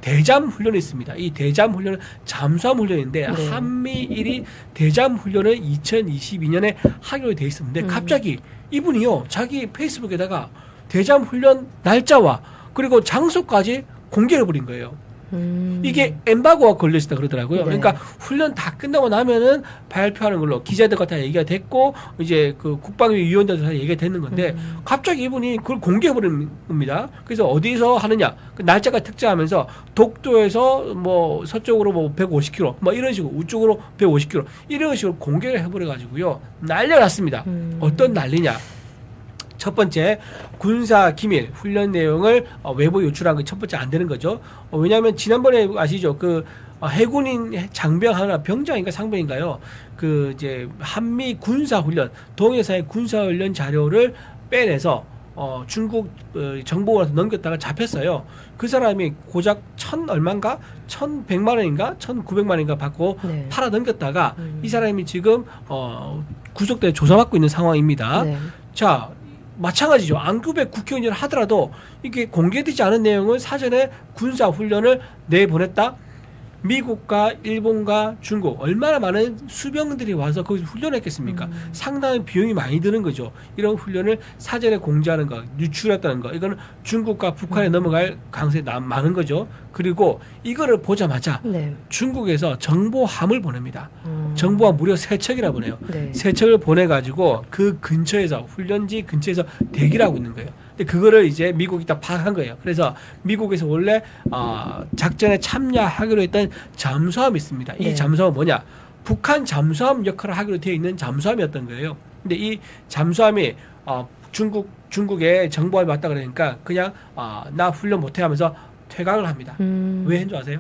대잠 훈련이 있습니다. 이 대잠 훈련은 잠수함 훈련인데 네. 한미일이 대잠 훈련을 2022년에 하기로 돼 있었는데 갑자기 이분이요 자기 페이스북에다가 대잠 훈련 날짜와 그리고 장소까지 공개해버린 거예요. 이게 엠바고가 걸려있다 그러더라고요. 네. 그러니까 훈련 다 끝나고 나면은 발표하는 걸로 기자들과 다 얘기가 됐고 이제 그 국방위 위원들도 다 얘기가 됐는 건데 갑자기 이분이 그걸 공개해버린 겁니다. 그래서 어디서 하느냐 그 날짜가 특정하면서 독도에서 뭐 서쪽으로 뭐 150km 뭐 이런 식으로 우쪽으로 150km 이런 식으로 공개를 해버려가지고요 난리가 났습니다. 어떤 난리냐? 첫 번째 군사 기밀 훈련 내용을 외부 유출한 게 첫 번째 안 되는 거죠. 왜냐하면 지난번에 아시죠? 그 해군인 장병 하나 병장인가 상병인가요? 그 이제 한미 군사 훈련 동해사의 군사 훈련 자료를 빼내서 중국 정보원한테 넘겼다가 잡혔어요. 그 사람이 고작 1,000얼마인가 1,100만 원인가 1,900만 원인가 받고 네. 팔아 넘겼다가 이 사람이 지금 구속돼 조사받고 있는 상황입니다. 네. 자. 마찬가지죠. 안규백 국회의원을 하더라도 이게 공개되지 않은 내용을 사전에 군사 훈련을 내보냈다. 미국과 일본과 중국 얼마나 많은 수병들이 와서 거기서 훈련했겠습니까? 상당히 비용이 많이 드는 거죠. 이런 훈련을 사전에 공지하는 거, 유출했다는 거, 이거는 중국과 북한에 넘어갈 가능성이 많은 거죠. 그리고 이거를 보자마자 네. 중국에서 정보함을 보냅니다. 정보함 무려 3척이나 보내요. 네. 3척을 보내가지고 그 근처에서 훈련지 근처에서 대기를 하고 있는 거예요. 근데 그거를 이제 미국이 다 파악한 거예요. 그래서 미국에서 원래 작전에 참여하기로 했던 잠수함이 있습니다. 이 네. 잠수함은 뭐냐? 북한 잠수함 역할을 하기로 되어 있는 잠수함이었던 거예요. 근데 이 잠수함이 중국의 정보함이 왔다 그러니까 그냥 나 훈련 못해 하면서 퇴각을 합니다. 왜 했는 줄 아세요?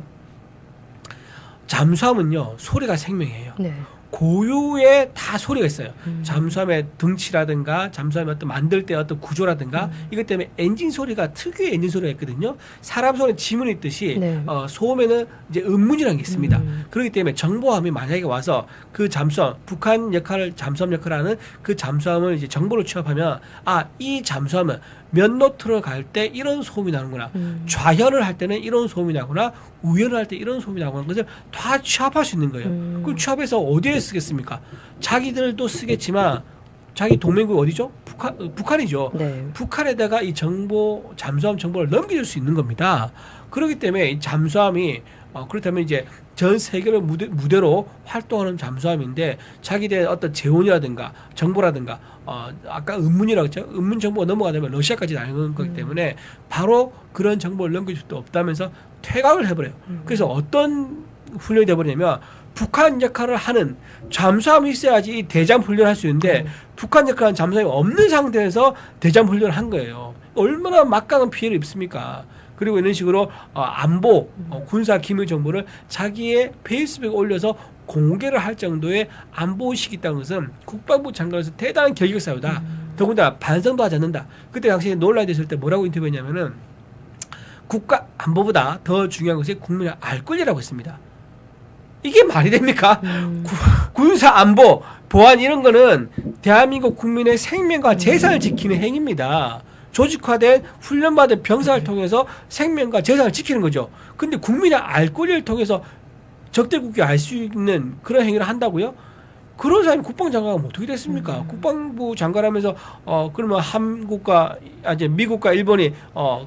잠수함은요 소리가 생명이에요. 네. 고유의 다 소리가 있어요. 잠수함의 등치라든가 잠수함의 어떤 만들 때 어떤 구조라든가 이것 때문에 엔진 소리가 특유의 엔진 소리가 있거든요. 사람 손에 지문이 있듯이 네. 소음에는 이제 음문이라는 게 있습니다. 그렇기 때문에 정보함이 만약에 와서 그 잠수함 북한 잠수함 역할을 하는 그 잠수함을 이제 정보를 취합하면 이 잠수함은 몇 노트를 갈 때 이런 소음이 나는구나. 좌현을 할 때는 이런 소음이 나구나. 우현을 할 때 이런 소음이 나구나. 것을 다 취합할 수 있는 거예요. 그럼 취합해서 어디에 쓰겠습니까? 자기들도 쓰겠지만 자기 동맹국 어디죠? 북한이죠. 네. 북한에다가 이 잠수함 정보를 넘겨줄 수 있는 겁니다. 그렇기 때문에 이 잠수함이 그렇다면 이제 전 세계를 무대로 활동하는 잠수함인데 자기들의 어떤 재원이라든가 정보라든가 아까 음문이라고 했죠. 음문 정보가 넘어가려면 러시아까지 나가는 거기 때문에 바로 그런 정보를 넘길 수도 없다면서 퇴각을 해버려요. 그래서 어떤 훈련이 돼버리냐면 북한 역할을 하는 잠수함이 있어야지 대잠 훈련을 할 수 있는데 북한 역할을 하는 잠수함이 없는 상태에서 대잠 훈련을 한 거예요. 얼마나 막강한 피해를 입습니까? 그리고 이런 식으로 안보, 군사 기밀 정보를 자기의 페이스북에 올려서 공개를 할 정도의 안보의식이 있다는 것은 국방부 장관으로서 대단한 결격 사유다. 더군다나 반성도 하지 않는다. 그때 당시에 논란이 됐을 때 뭐라고 인터뷰했냐면은 국가 안보보다 더 중요한 것이 국민의 알 권리라고 했습니다. 이게 말이 됩니까? 군사 안보, 보안 이런 거는 대한민국 국민의 생명과 재산을 지키는 행위입니다. 조직화된 훈련받은 병사를 통해서 생명과 재산을 지키는 거죠. 근데 국민의 알 권리를 통해서 적대국이 알 수 있는 그런 행위를 한다고요? 그런 사람이 국방장관은 어떻게 됐습니까? 국방부 장관하면서 그러면 한국과 이제 미국과 일본이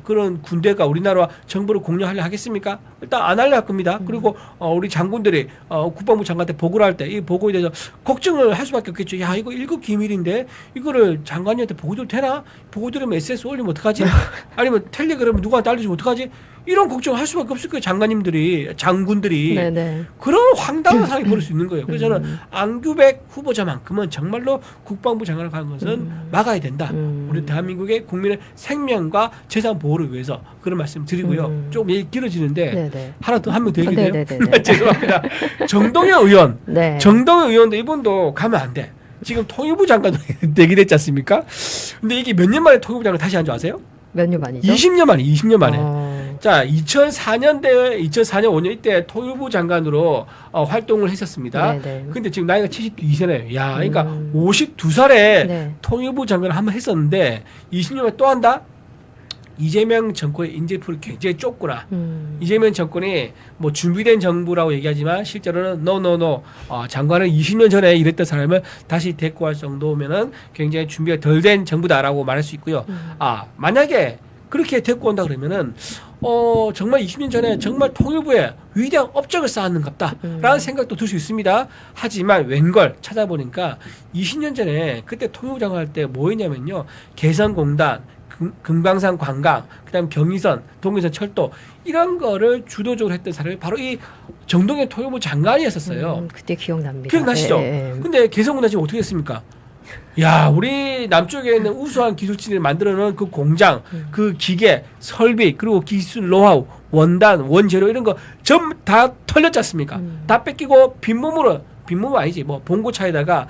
그런 군대가 우리나라와 정보를 공유하려 하겠습니까? 일단 안 하려 할 겁니다. 그리고 우리 장군들이 국방부 장관한테 보고를 할 때 이 보고에 대해서 걱정을 할 수밖에 없겠죠. 야 이거 1급 기밀인데 이거를 장관님한테 보고 도 되나? 보고 들으면 SS 올리면 어떡하지? 아니면 텔레그램 누구한테 알려주면 어떡하지? 이런 걱정을 할 수밖에 없을 거예요. 장군들이. 네네. 그런 황당한 상황이 벌일 수 있는 거예요. 그래서 저는 안규백 후보자만큼은 정말로 국방부 장관을 가는 것은 막아야 된다. 우리 대한민국의 국민의 생명과 재산 보호를 위해서 그런 말씀 드리고요. 조금 얘기 길어지는데 네네. 하나 더 한 명 더 얘기해요. 죄송합니다. 정동영 의원. 네. 정동영 의원도 이분도 가면 안 돼. 지금 통일부 장관으로 대기됐지 않습니까? 근데 이게 몇 년 만에 통일부 장관 다시 한 줄 아세요? 몇 년 만이죠? 20년 만에. 자, 2004년 5년 이때 통일부 장관으로 활동을 했었습니다. 네네. 근데 지금 나이가 72세네요. 야, 그러니까 52살에 네. 통일부 장관을 한번 했었는데 20년 만에 또 한다? 이재명 정권의 인재풀이 굉장히 좁구나. 이재명 정권이 뭐 준비된 정부라고 얘기하지만 실제로는 no. 장관을 20년 전에 일했던 사람을 다시 데리고 할 정도면은 굉장히 준비가 덜 된 정부다라고 말할 수 있고요. 만약에 그렇게 데리고 온다 그러면은 정말 20년 전에 정말 통일부에 위대한 업적을 쌓았는갑다라는 생각도 들 수 있습니다. 하지만 웬걸 찾아보니까 20년 전에 그때 통일부 장관 할 때 뭐 했냐면요. 개성공단, 금강산 관광, 그다음 경의선, 동해선 철도 이런 거를 주도적으로 했던 사람이 바로 이 정동영 통일부 장관이었었어요. 그때 기억납니다. 기억나시죠? 근데 개성공단 지금 어떻게 됐습니까? 야, 우리 남쪽에 있는 우수한 기술진을 만들어놓은 그 공장, 그 기계, 설비, 그리고 기술, 노하우, 원단, 원재료 이런 거 전부 다 털렸지 않습니까? 다 뺏기고 빈몸은 아니지. 뭐 봉고차에다가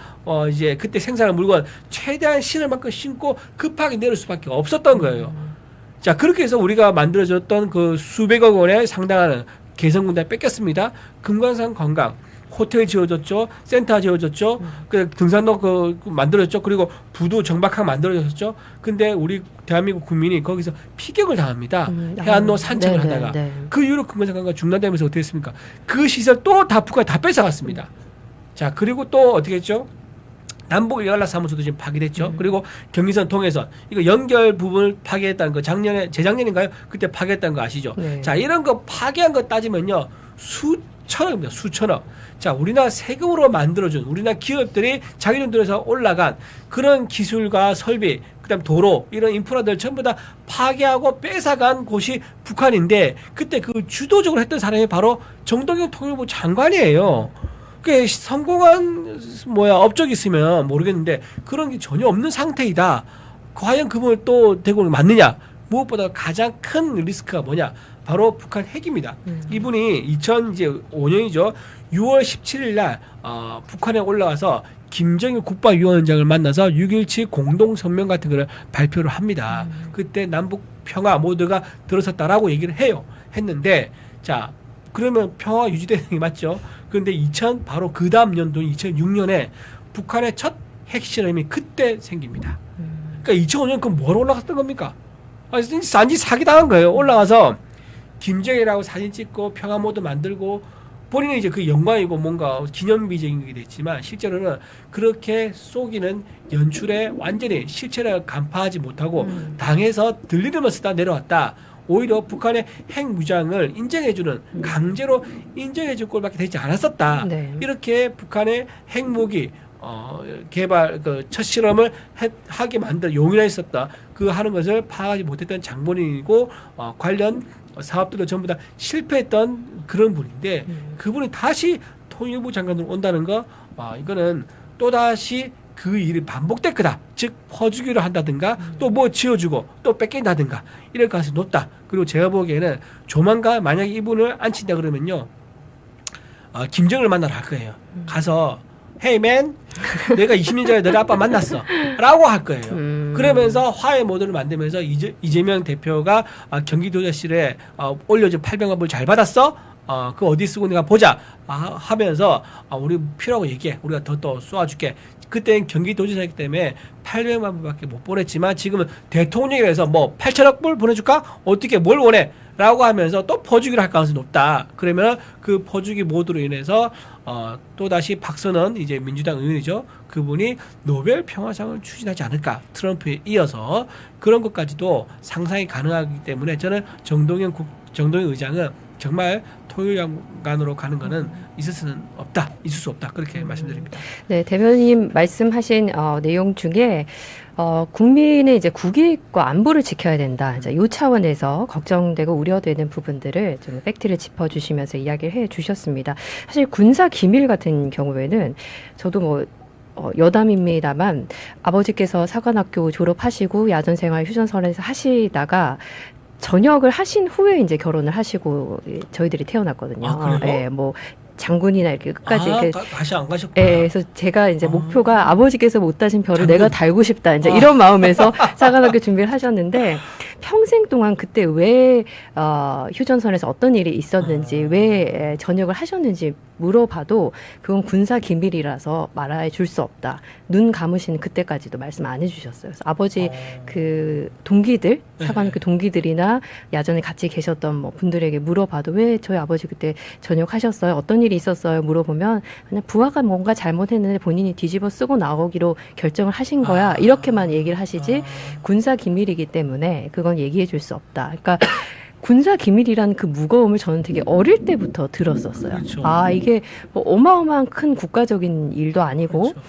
이제 그때 생산한 물건 최대한 신을 만큼 신고 급하게 내릴 수밖에 없었던 거예요. 자, 그렇게 해서 우리가 만들어졌던 그 수백억 원에 상당한 개성공단 뺏겼습니다. 금강산 관광. 호텔 지어졌죠, 센터 지어졌죠, 그 등산로 만들어졌죠, 그리고 부두 정박항 만들어졌죠. 근데 우리 대한민국 국민이 거기서 피격을 당합니다. 해안로 산책을 하다가 그 이후로 금강산관광 중단되면서 어떻게 했습니까? 그 시설 또 다 북한이 다 뺏어갔습니다. 자, 그리고 또 어떻게 했죠? 남북 연락사무소도 지금 파괴됐죠. 그리고 경의선, 동해선 이거 연결 부분을 파괴했다는 거 재작년인가요? 그때 파괴했다는 거 아시죠? 네. 자, 이런 거 파괴한 거 따지면요 수천억입니다. 수천억. 자, 우리나라 세금으로 만들어준 우리나라 기업들이 자기 돈 들여서 올라간 그런 기술과 설비, 그다음 도로 이런 인프라들 전부 다 파괴하고 뺏어간 곳이 북한인데 그때 그 주도적으로 했던 사람이 바로 정동영 통일부 장관이에요. 그게 성공한 업적이 있으면 모르겠는데 그런 게 전혀 없는 상태이다. 과연 그걸 또 대국을 맞느냐? 무엇보다 가장 큰 리스크가 뭐냐? 바로 북한 핵입니다. 이분이 2005년이죠. 6월 17일 날 북한에 올라와서 김정일 국방위원장을 만나서 6.17 공동성명 같은 걸 발표를 합니다. 그때 남북 평화 모두가 들어섰다라고 얘기를 했는데 자 그러면 평화 유지되는 게 맞죠. 그런데 바로 그 다음 연도인 2006년에 북한의 첫 핵실험이 그때 생깁니다. 그러니까 2005년 그럼 뭐로 올라갔던 겁니까? 완전 사기당한 거예요. 올라가서 김정일하고 사진 찍고 평화 모드 만들고 본인은 이제 그 영광이고 뭔가 기념비적인 게 됐지만 실제로는 그렇게 쏘기는 연출에 완전히 실체를 간파하지 못하고 당해서 들리름을 쓰다 내려왔다. 오히려 북한의 핵무장을 인정해주는 강제로 인정해줄 꼴밖에 되지 않았었다. 네. 이렇게 북한의 핵무기 개발 첫 실험을 하게 만들 용인해 있었다. 그 하는 것을 파악하지 못했던 장본인이고 관련 사업들도 전부 다 실패했던 그런 분인데 그분이 다시 통일부 장관으로 온다는 거 이거는 또다시 그 일이 반복될 거다. 즉 퍼주기를 한다든가 또 뭐 지어주고 또 뺏긴다든가 이럴 가능성이 높다. 그리고 제가 보기에는 조만간 만약에 이분을 앉힌다 그러면요 김정을 만나러 갈 거예요. 가서 Hey man, 내가 20년 전에 너네 아빠 만났어 라고 할 거예요. 그러면서 화해 모드를 만들면서 이재명 대표가 경기도지사실에 올려준 800만 불 잘 받았어? 그거 어디 쓰고 내가 보자 하면서 우리 필요하고 얘기해. 우리가 더 쏘아줄게. 그때는 경기도지사이기 때문에 800만 불밖에 못 보냈지만 지금은 대통령이라서 뭐 8천억 불 보내줄까? 어떻게 뭘 원해? 라고 하면서 또 퍼주기를 할 가능성이 높다. 그러면 그 퍼주기 모드로 인해서 또다시 박선원 이제 민주당 의원이죠. 그분이 노벨 평화상을 추진하지 않을까. 트럼프에 이어서 그런 것까지도 상상이 가능하기 때문에 저는 정동영 의장은 정말 통일장관으로 가는 거는 있을 수 없다. 그렇게 말씀드립니다. 네, 대변인 말씀하신 내용 중에 국민의 이제 국익과 안보를 지켜야 된다. 이제 이 차원에서 걱정되고 우려되는 부분들을 좀 팩트를 짚어주시면서 이야기를 해주셨습니다. 사실 군사 기밀 같은 경우에는 저도 여담입니다만 아버지께서 사관학교 졸업하시고 야전생활 휴전선에서 하시다가 전역을 하신 후에 이제 결혼을 하시고 저희들이 태어났거든요. 그래요? 네, 뭐 장군이나 이렇게 끝까지 이렇게 다시 안 가셨구나. 네, 그래서 제가 이제 목표가 아버지께서 못 따신 별을 내가 달고 싶다. 이제 이런 마음에서 사관학교 준비를 하셨는데 평생 동안 그때 왜 휴전선에서 어떤 일이 있었는지 왜 전역을 하셨는지 물어봐도 그건 군사 기밀이라서 말해 줄 수 없다. 눈 감으시는 그때까지도 말씀 안 해주셨어요. 그래서 아버지 그 동기들 사관학교 동기들이나 야전에 같이 계셨던 뭐 분들에게 물어봐도 왜 저희 아버지 그때 전역하셨어요? 어떤 일이 있었어요? 물어보면 그냥 부하가 뭔가 잘못했는데 본인이 뒤집어 쓰고 나오기로 결정을 하신 거야. 이렇게만 얘기를 하시지 군사 기밀이기 때문에 그건 얘기해 줄 수 없다. 그러니까 군사 기밀이라는 그 무거움을 저는 되게 어릴 때부터 들었었어요. 그렇죠. 이게 뭐 어마어마한 큰 국가적인 일도 아니고 그렇죠.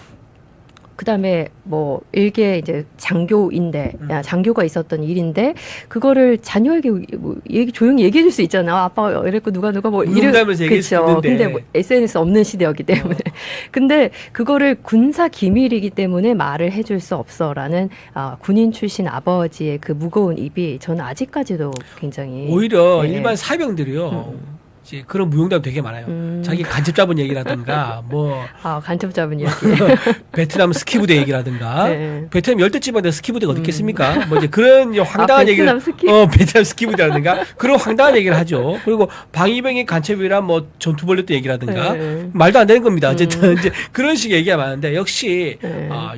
그다음에 뭐 일개 이제 장교인데 장교가 있었던 일인데 그거를 자녀에게 뭐 조용히 얘기해 줄 수 있잖아. 아빠가 이랬고 누가 뭐 이러면서 얘기할 수 있는데. 근데 뭐 SNS 없는 시대였기 때문에. 근데 그거를 군사 기밀이기 때문에 말을 해줄 수 없어라는 군인 출신 아버지의 그 무거운 입이 저는 아직까지도 굉장히 오히려 일반 사병들이요. 이제 그런 무용담 되게 많아요. 자기 간첩 잡은 얘기라든가 뭐 간첩 잡은 얘기. 베트남 스키부대 얘기라든가 네. 베트남 열대지방에 스키부대가 어디 있겠습니까? 뭐 이제 그런 이제 황당한 얘기를 베트남 스키부대라든가 그런 황당한 얘기를 하죠. 그리고 방위병의 간첩이란 뭐 전투벌레도 얘기라든가 네. 말도 안 되는 겁니다. 어쨌든 이제 그런 식의 얘기가 많은데 역시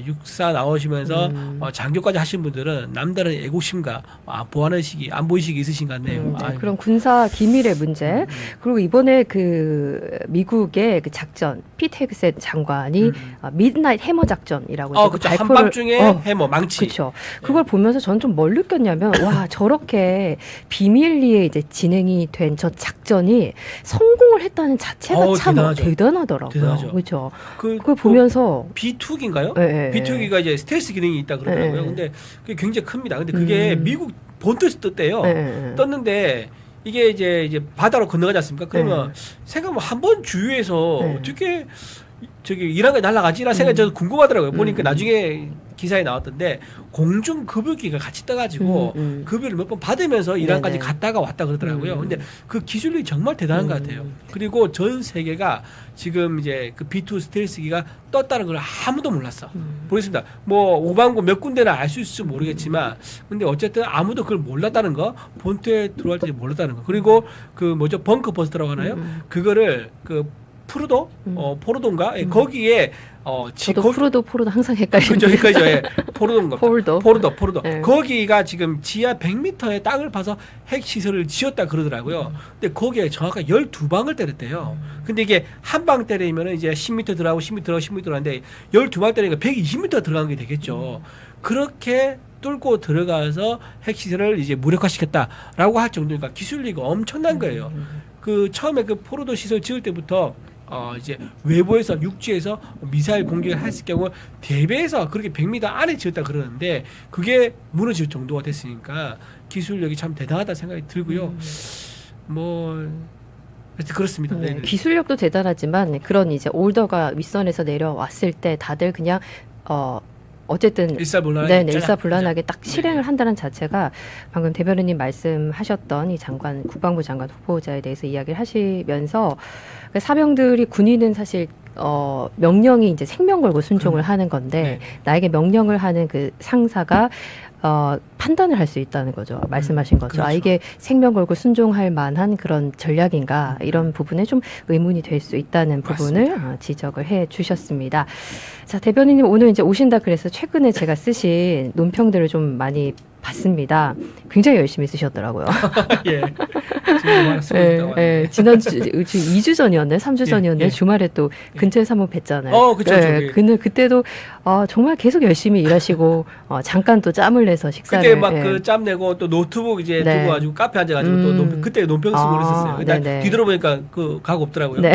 육사 나오시면서 장교까지 하신 분들은 남다른 애국심과 보안의식이 안보의식이 있으신 것 같네요. 그런 군사 기밀의 문제. 그리고 이번에 그 미국의 그 작전 피트 헤그셋 장관이 미드나잇 해머 작전이라고 그렇죠. 한밤중에 해머 망치. 그렇죠. 그걸 보면서 저는 좀 뭘 느꼈냐면 와 저렇게 비밀리에 이제 진행이 된 저 작전이 성공을 했다는 자체가 참 대단하더라고요. 그렇죠. 그걸 보면서 B2기인가요? 네. B2기가 이제 스텔스 기능이 있다 그러더라고요. 근데 그게 굉장히 큽니다. 근데 그게 미국 본토에서 떴대요. 떴는데 이게 이제 바다로 건너가지 않습니까? 그러면 생각하면 한 번 주위에서 어떻게 저기 이란까지 날아가지? 라는 생각이 저도 궁금하더라고요. 보니까 나중에 기사에 나왔던데 공중 급유기가 같이 떠가지고 급유를 몇 번 받으면서 이란까지 네네. 갔다가 왔다 그러더라고요. 근데 그 기술력이 정말 대단한 것 같아요. 그리고 전 세계가 지금 이제 그 B2 스텔스기가 떴다는 걸 아무도 몰랐어. 모르겠습니다. 뭐 오방고 몇 군데나 알 수 있을지 모르겠지만, 근데 어쨌든 아무도 그걸 몰랐다는 거, 본토에 들어갈 때 몰랐다는 거. 그리고 그 뭐죠, 벙커 버스터라고 하나요? 그거를 그 프루도 포르도인가 거기에 저도 포르도 항상 헷갈리는데. 그죠, 예. 포르도인가. 포르도. 네. 거기가 지금 지하 100m의 땅을 파서 핵 시설을 지었다 그러더라고요. 근데 거기에 정확하게 12방을 때렸대요. 근데 이게 한 방 때리면은 이제 10m 들어가고 10m 들어가고 10m 들어가는데 12방 때리니까 120m 들어간 게 되겠죠. 그렇게 뚫고 들어가서 핵 시설을 이제 무력화시켰다라고 할 정도니까 기술력이 엄청난 거예요. 그 처음에 그 포르도 시설 지을 때부터 이제 외부에서 육지에서 미사일 공격을 했을 경우 대비해서 그렇게 100m 안에 지었다 그러는데 그게 무너질 정도가 됐으니까 기술력이 참 대단하다 생각이 들고요. 뭐 하여튼 그렇습니다. 네, 기술력도 대단하지만 그런 이제 올더가 윗선에서 내려왔을 때 다들 그냥 어쨌든 일사불란하게 딱 실행을 한다는 자체가 방금 대변인님 말씀하셨던 이 국방부 장관 후보자에 대해서 이야기를 하시면서 사병들이 군인은 사실 명령이 이제 생명 걸고 순종을 하는 건데 나에게 명령을 하는 그 상사가 판단을 할 수 있다는 거죠. 말씀하신 거죠. 그렇죠. 이게 생명 걸고 순종할 만한 그런 전략인가 이런 부분에 좀 의문이 될 수 있다는 부분을 지적을 해 주셨습니다. 자, 대변인님 오늘 이제 오신다 그래서 최근에 제가 쓰신 논평들을 좀 많이 봤습니다. 굉장히 열심히 쓰셨더라고요. 예. 지난주 2주 전이었나요? 3주 전이었나요? 주말에 또 근처에서 한번 뵀잖아요. 그렇죠. 그때도 정말 계속 열심히 일하시고 잠깐 또 짬을 내서 식사를. 그때 막 그 짬 내고 또 노트북 이제 두고 가지고 카페 앉아가지고 또 그때 논평 쓰고 그랬었어요. 근데 뒤돌아보니까 그 각 없더라고요. 네.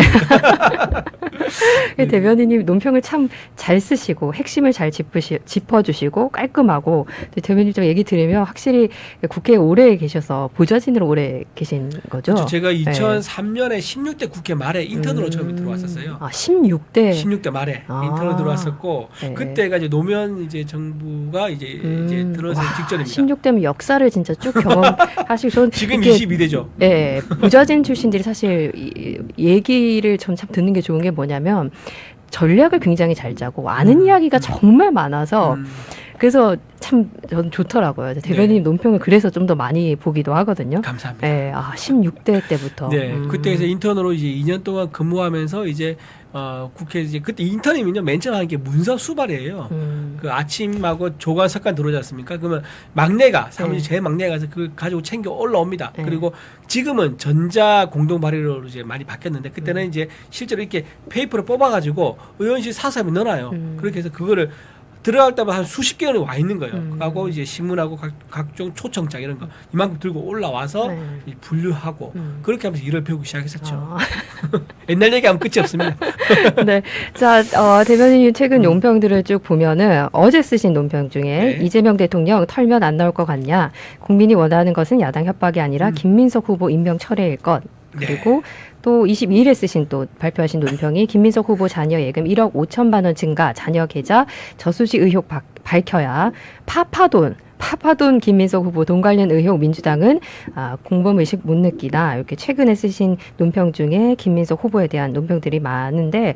대변인님 논평을 참 잘 쓰시고 핵심을 잘 짚어주시고 깔끔하고 대변인님 얘기 들으면 확실히 국회에 오래 계셔서 보좌진으로 오래 계신 거죠? 그렇죠. 제가 2003년에 16대 국회 말에 인턴으로 처음에 들어왔었어요. 16대 말에 인턴으로 들어왔었고 그때가 이제 노무현 이제 정부가 이제 들어서 직전입니다. 16대면 역사를 진짜 쭉 경험하시고 지금 22대죠. 네, 보좌진 출신들이 사실 얘기를 전 참 듣는 게 좋은 게 뭐냐면 전략을 굉장히 잘 짜고 아는 이야기가 정말 많아서 그래서 참 전 좋더라고요. 대변인님 논평을 그래서 좀 더 많이 보기도 하거든요. 감사합니다. 네, 16대 때부터. 네, 그때 이제 인턴으로 이제 2년 동안 근무하면서 이제 국회 이제 그때 인턴이면요 맨 처음 하는 게 문서 수발이에요. 그 아침하고 조간 석간 들어오지 않습니까? 그러면 막내가 사무실 제일 막내가 가서 그걸 가지고 챙겨 올라옵니다. 그리고 지금은 전자 공동 발의로 이제 많이 바뀌었는데 그때는 이제 실제로 이렇게 페이퍼를 뽑아가지고 의원실 사서에 넣어놔요. 그렇게 해서 그거를 들어갈 때마다 한 수십 개는 와 있는 거예요. 하고 이제 신문하고 각종 초청장 이런 거 이만큼 들고 올라와서 분류하고 그렇게 하면서 일을 배우기 시작했었죠. 옛날 얘기하면 끝이 없습니다. 네, 자 대변인님 최근 논평들을 쭉 보면은 어제 쓰신 논평 중에 이재명 대통령 털면 안 나올 것 같냐? 국민이 원하는 것은 야당 협박이 아니라 김민석 후보 임명 철회일 것. 그리고 또 22일에 쓰신 또 발표하신 논평이 김민석 후보 자녀 예금 1억 5천만 원 증가, 자녀 계좌 저수지 의혹 밝혀야 파파돈 김민석 후보 돈 관련 의혹 민주당은 공범 의식 못 느끼다. 이렇게 최근에 쓰신 논평 중에 김민석 후보에 대한 논평들이 많은데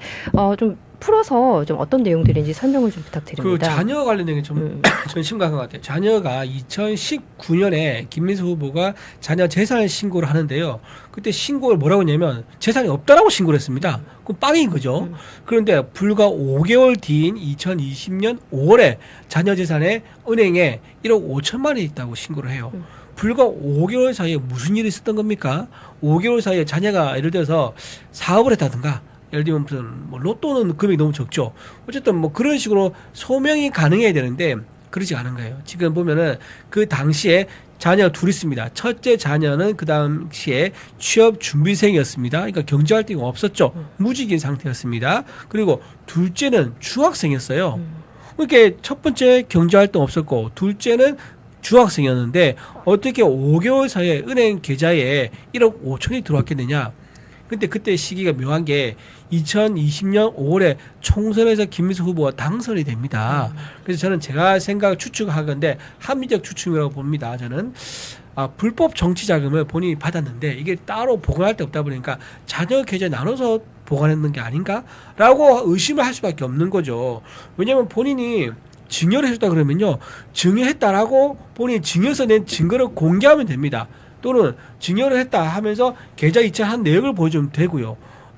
좀 풀어서 좀 어떤 내용들인지 설명을 좀 부탁드립니다. 그 자녀 관련된 게 좀 심각한 것 같아요. 자녀가 2019년에 김민석 후보가 자녀 재산을 신고를 하는데요. 그때 신고를 뭐라고 했냐면 재산이 없다라고 신고를 했습니다. 그럼 빵인 거죠. 그런데 불과 5개월 뒤인 2020년 5월에 자녀 재산에 은행에 1억 5천만 원이 있다고 신고를 해요. 불과 5개월 사이에 무슨 일이 있었던 겁니까? 5개월 사이에 자녀가 예를 들어서 사업을 했다든가 예를 들면 무슨 뭐 로또는 금액이 너무 적죠. 어쨌든 뭐 그런 식으로 소명이 가능해야 되는데 그러지 않은 거예요. 지금 보면은 그 당시에 자녀가 둘 있습니다. 첫째 자녀는 그 당시에 취업 준비생이었습니다. 그러니까 경제활동이 없었죠. 무직인 상태였습니다. 그리고 둘째는 중학생이었어요. 그러니까 첫 번째 경제활동 없었고 둘째는 중학생이었는데 어떻게 5개월 사이에 은행 계좌에 1억 5천이 들어왔겠느냐. 근데 그때 시기가 묘한 게 2020년 5월에 총선에서 김민수 후보가 당선이 됩니다. 그래서 저는 제가 추측하건데 합리적 추측이라고 봅니다. 저는 불법 정치 자금을 본인이 받았는데 이게 따로 보관할 데 없다 보니까 자녀 계좌에 나눠서 보관했는 게 아닌가라고 의심을 할 수밖에 없는 거죠. 왜냐하면 본인이 증여를 해줬다 그러면요, 증여했다라고 본인이 증여서 낸 증거를 공개하면 됩니다. 또는 증여를 했다 하면서 계좌 이체한 내역을 보여주면 되고요.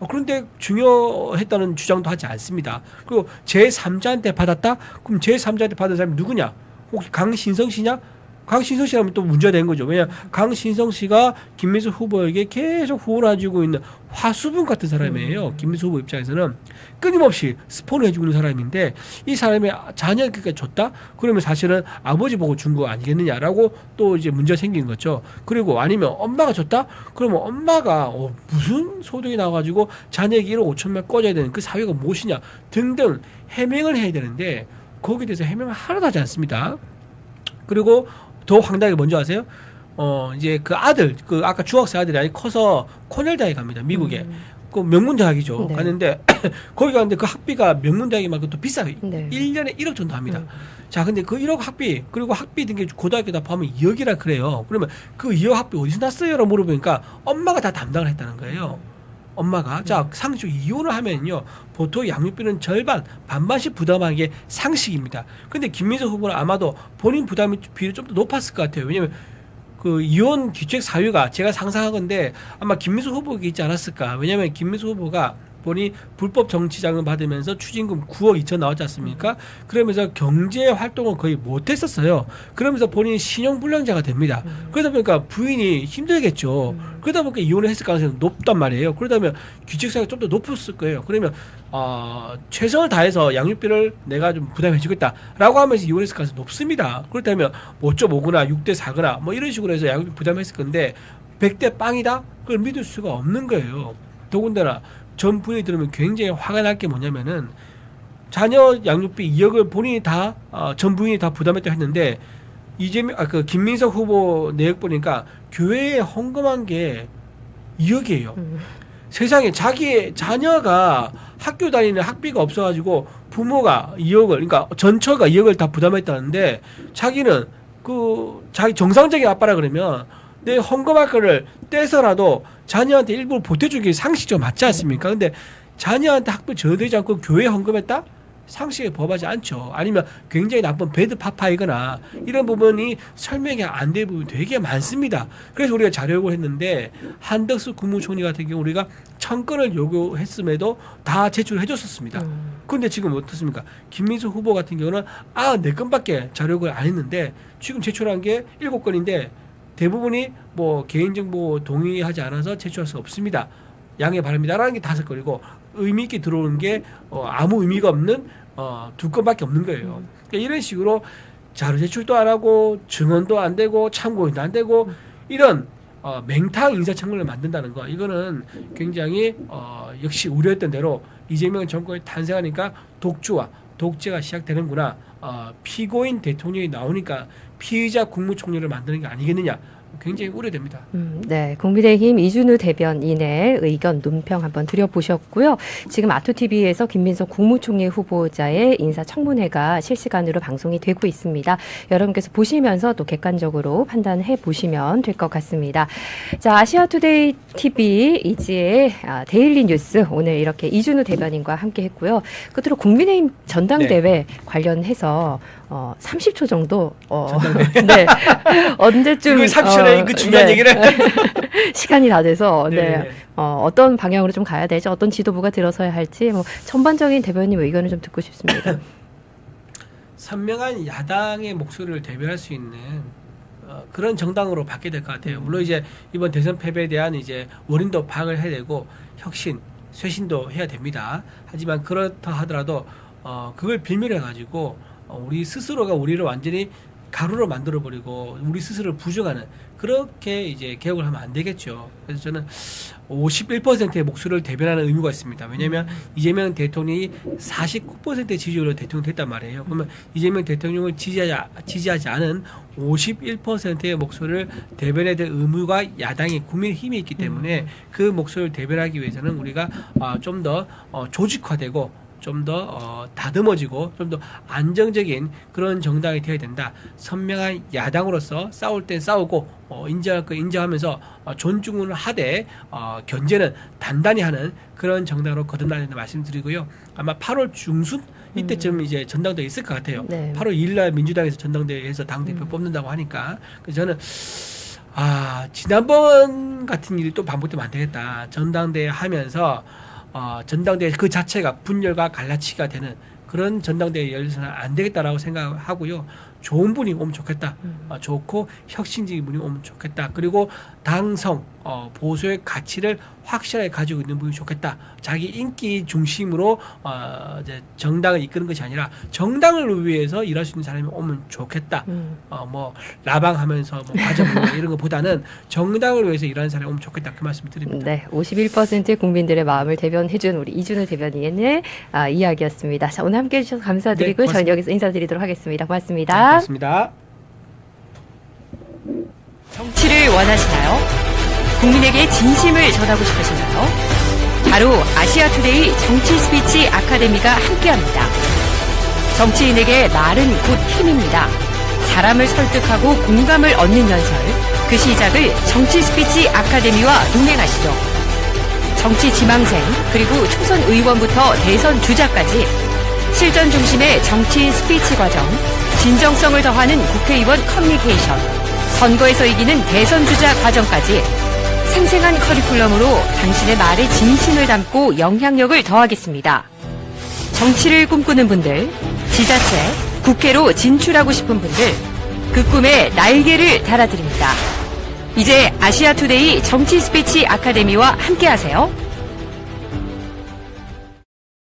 그런데 증여했다는 주장도 하지 않습니다. 그리고 제3자한테 받았다? 그럼 제3자한테 받은 사람이 누구냐? 혹시 강신성 씨냐? 강신성 씨라면 또 문제가 된 거죠. 왜냐하면 강신성 씨가 김민수 후보에게 계속 후원을 해주고 있는 화수분 같은 사람이에요. 김민수 후보 입장에서는 끊임없이 스폰을 해주고 있는 사람인데 이 사람이 자녀에게 줬다? 그러면 사실은 아버지 보고 준 거 아니겠느냐라고 또 이제 문제가 생긴 거죠. 그리고 아니면 엄마가 줬다? 그러면 엄마가 무슨 소득이 나와가지고 자녀에게 1억 5천만 꺼져야 되는 그 사유가 무엇이냐 등등 해명을 해야 되는데 거기에 대해서 해명을 하나도 하지 않습니다. 그리고 더 황당하게 뭔지 아세요? 이제 그 아들, 그 아까 중학생 아들이 아직 커서 코넬 대학에 갑니다. 미국에. 그 명문대학이죠. 네. 갔는데 거기 갔는데 그 학비가 명문대학이 말고 또 비싸요. 네. 1년에 1억 정도 합니다. 자, 근데 그 1억 학비, 그리고 학비 등 게 고등학교 다 포함하면 2억이라 그래요. 그러면 그 2억 학비 어디서 났어요? 라고 물어보니까 엄마가 다 담당을 했다는 거예요. 엄마가. 자, 상식 이혼을 하면요, 보통 양육비는 절반, 반반씩 부담하는 게 상식입니다. 근데 김민수 후보는 아마도 본인 부담이 비율이 좀 더 높았을 것 같아요. 왜냐면 그 이혼 기책 사유가 제가 상상하건데 아마 김민수 후보가 있지 않았을까. 왜냐면 김민수 후보가 본인이 불법 정치자금 받으면서 추징금 9억 2천 나왔지 않습니까? 그러면서 경제 활동을 거의 못했었어요. 그러면서 본인이 신용불량자가 됩니다. 그러다 보니까 부인이 힘들겠죠. 그러다 보니까 이혼을 했을 가능성이 높단 말이에요. 그러다 보면 규칙사유가 좀 더 높았을 거예요. 그러면 최선을 다해서 양육비를 내가 좀 부담해 주겠다라고 하면서 이혼했을 가능성이 높습니다. 그렇다면 5.5거나 6대 4거나 뭐 이런 식으로 해서 양육비 부담했을 건데 100대 빵이다? 그걸 믿을 수가 없는 거예요. 더군다나 전 부인이 들으면 굉장히 화가 날 게 뭐냐면은 자녀 양육비 2억을 본인이 다 전 부인이 다 부담했다고 했는데 그 김민석 후보 내역 보니까 교회에 헌금한 게 2억이에요. 세상에 자기의 자녀가 학교 다니는 학비가 없어가지고 부모가 2억을, 그러니까 전처가 2억을 다 부담했다는데 자기는 자기 정상적인 아빠라 그러면 내 헌금할 거를 떼서라도 자녀한테 일부러 보태주는 게 상식적으로 맞지 않습니까? 근데 자녀한테 학비 전되지 않고 교회에 헌금했다? 상식에 법하지 않죠. 아니면 굉장히 나쁜 배드 파파이거나 이런 부분이 설명이 안 될 부분이 되게 많습니다. 그래서 우리가 자료 요구했는데 한덕수 국무총리 같은 경우 우리가 1000건을 요구했음에도 다 제출해 줬었습니다. 그런데 지금 어떻습니까? 김민수 후보 같은 경우는 4건밖에 자료 요구를 안 했는데 지금 제출한 게 7건인데 대부분이 뭐 개인정보 동의하지 않아서 제출할 수 없습니다. 양해 바랍니다라는 게 5건이고 의미 있게 들어오는 게 아무 의미가 없는 2건밖에 없는 거예요. 그러니까 이런 식으로 자료 제출도 안 하고 증언도 안 되고 참고인도 안 되고 이런 맹탕 인사청문회를 만든다는 거, 이거는 굉장히 역시 우려했던 대로 이재명 정권이 탄생하니까 독주와 독재가 시작되는구나. 피고인 대통령이 나오니까 피의자 국무총리를 만드는 게 아니겠느냐. 굉장히 우려됩니다. 네, 국민의힘 이준우 대변인의 의견 논평 한번 들여보셨고요. 지금 아토TV에서 김민석 국무총리 후보자의 인사청문회가 실시간으로 방송이 되고 있습니다. 여러분께서 보시면서 또 객관적으로 판단해 보시면 될 것 같습니다. 자, 아시아투데이 TV 이지의 데일리 뉴스 오늘 이렇게 이준우 대변인과 함께 했고요. 끝으로 국민의힘 전당대회 관련해서 30초 정도 네. 언제쯤 30초에 그 중요한 네. 얘기를 시간이 다 돼서 네. 어떤 방향으로 좀 가야 되죠? 어떤 지도부가 들어서야 할지 뭐 전반적인 대변인 의견을 좀 듣고 싶습니다. 선명한 야당의 목소리를 대변할 수 있는 그런 정당으로 바뀌어야 될 것 같아요. 물론 이제 이번 대선 패배에 대한 이제 원인도 파악을 해야 되고 혁신, 쇄신도 해야 됩니다. 하지만 그렇다 하더라도 그걸 빌미를 가지고 우리 스스로가 우리를 완전히 가루로 만들어버리고 우리 스스로를 부정하는 그렇게 이제 개혁을 하면 안 되겠죠. 그래서 저는 51%의 목소리를 대변하는 의무가 있습니다. 왜냐하면 이재명 대통령이 49%의 지지율로 대통령 됐단 말이에요. 그러면 이재명 대통령을 지지하지 않은 51%의 목소리를 대변해야 될 의무가 야당이 국민의힘에 있기 때문에 그 목소리를 대변하기 위해서는 우리가 좀 더 조직화되고 좀 더 다듬어지고 좀 더 안정적인 그런 정당이 되어야 된다. 선명한 야당으로서 싸울 땐 싸우고 인정할 거 인정하면서 존중을 하되 견제는 단단히 하는 그런 정당으로 거듭나야 된다 말씀드리고요. 아마 8월 중순 이때쯤 이제 전당대회 있을 것 같아요. 네. 8월 2일날 민주당에서 전당대회에서 당대표 뽑는다고 하니까 그래서 저는 지난번 같은 일이 또 반복되면 안 되겠다. 전당대회 하면서 전당대회 그 자체가 분열과 갈라치기가 되는 그런 전당대회 열려서는 안 되겠다라고 생각하고요. 좋은 분이 오면 좋겠다. 좋고 혁신적인 분이 오면 좋겠다. 그리고 당성 보수의 가치를 확실하게 가지고 있는 분이 좋겠다. 자기 인기 중심으로 이제 정당을 이끄는 것이 아니라 정당을 위해서 일할 수 있는 사람이 오면 좋겠다. 뭐 라방하면서 뭐 과자 먹고 이런 것보다는 정당을 위해서 일하는 사람이 오면 좋겠다. 그 말씀을 드립니다. 네, 51%의 국민들의 마음을 대변해준 우리 이준우 대변인의 이야기였습니다. 자, 오늘 함께해 주셔서 감사드리고요. 네, 저는 여기서 인사드리도록 하겠습니다. 고맙습니다. 고맙습니다. 정치를 원하시나요? 국민에게 진심을 전하고 싶으신가요? 바로 아시아투데이 정치 스피치 아카데미가 함께합니다. 정치인에게 말은 곧 힘입니다. 사람을 설득하고 공감을 얻는 연설, 그 시작을 정치 스피치 아카데미와 동행하시죠. 정치 지망생, 그리고 초선 의원부터 대선 주자까지 실전 중심의 정치인 스피치 과정, 진정성을 더하는 국회의원 커뮤니케이션, 선거에서 이기는 대선 주자 과정까지 생생한 커리큘럼으로 당신의 말에 진심을 담고 영향력을 더하겠습니다. 정치를 꿈꾸는 분들, 지자체, 국회로 진출하고 싶은 분들, 그 꿈에 날개를 달아드립니다. 이제 아시아투데이 정치 스피치 아카데미와 함께하세요.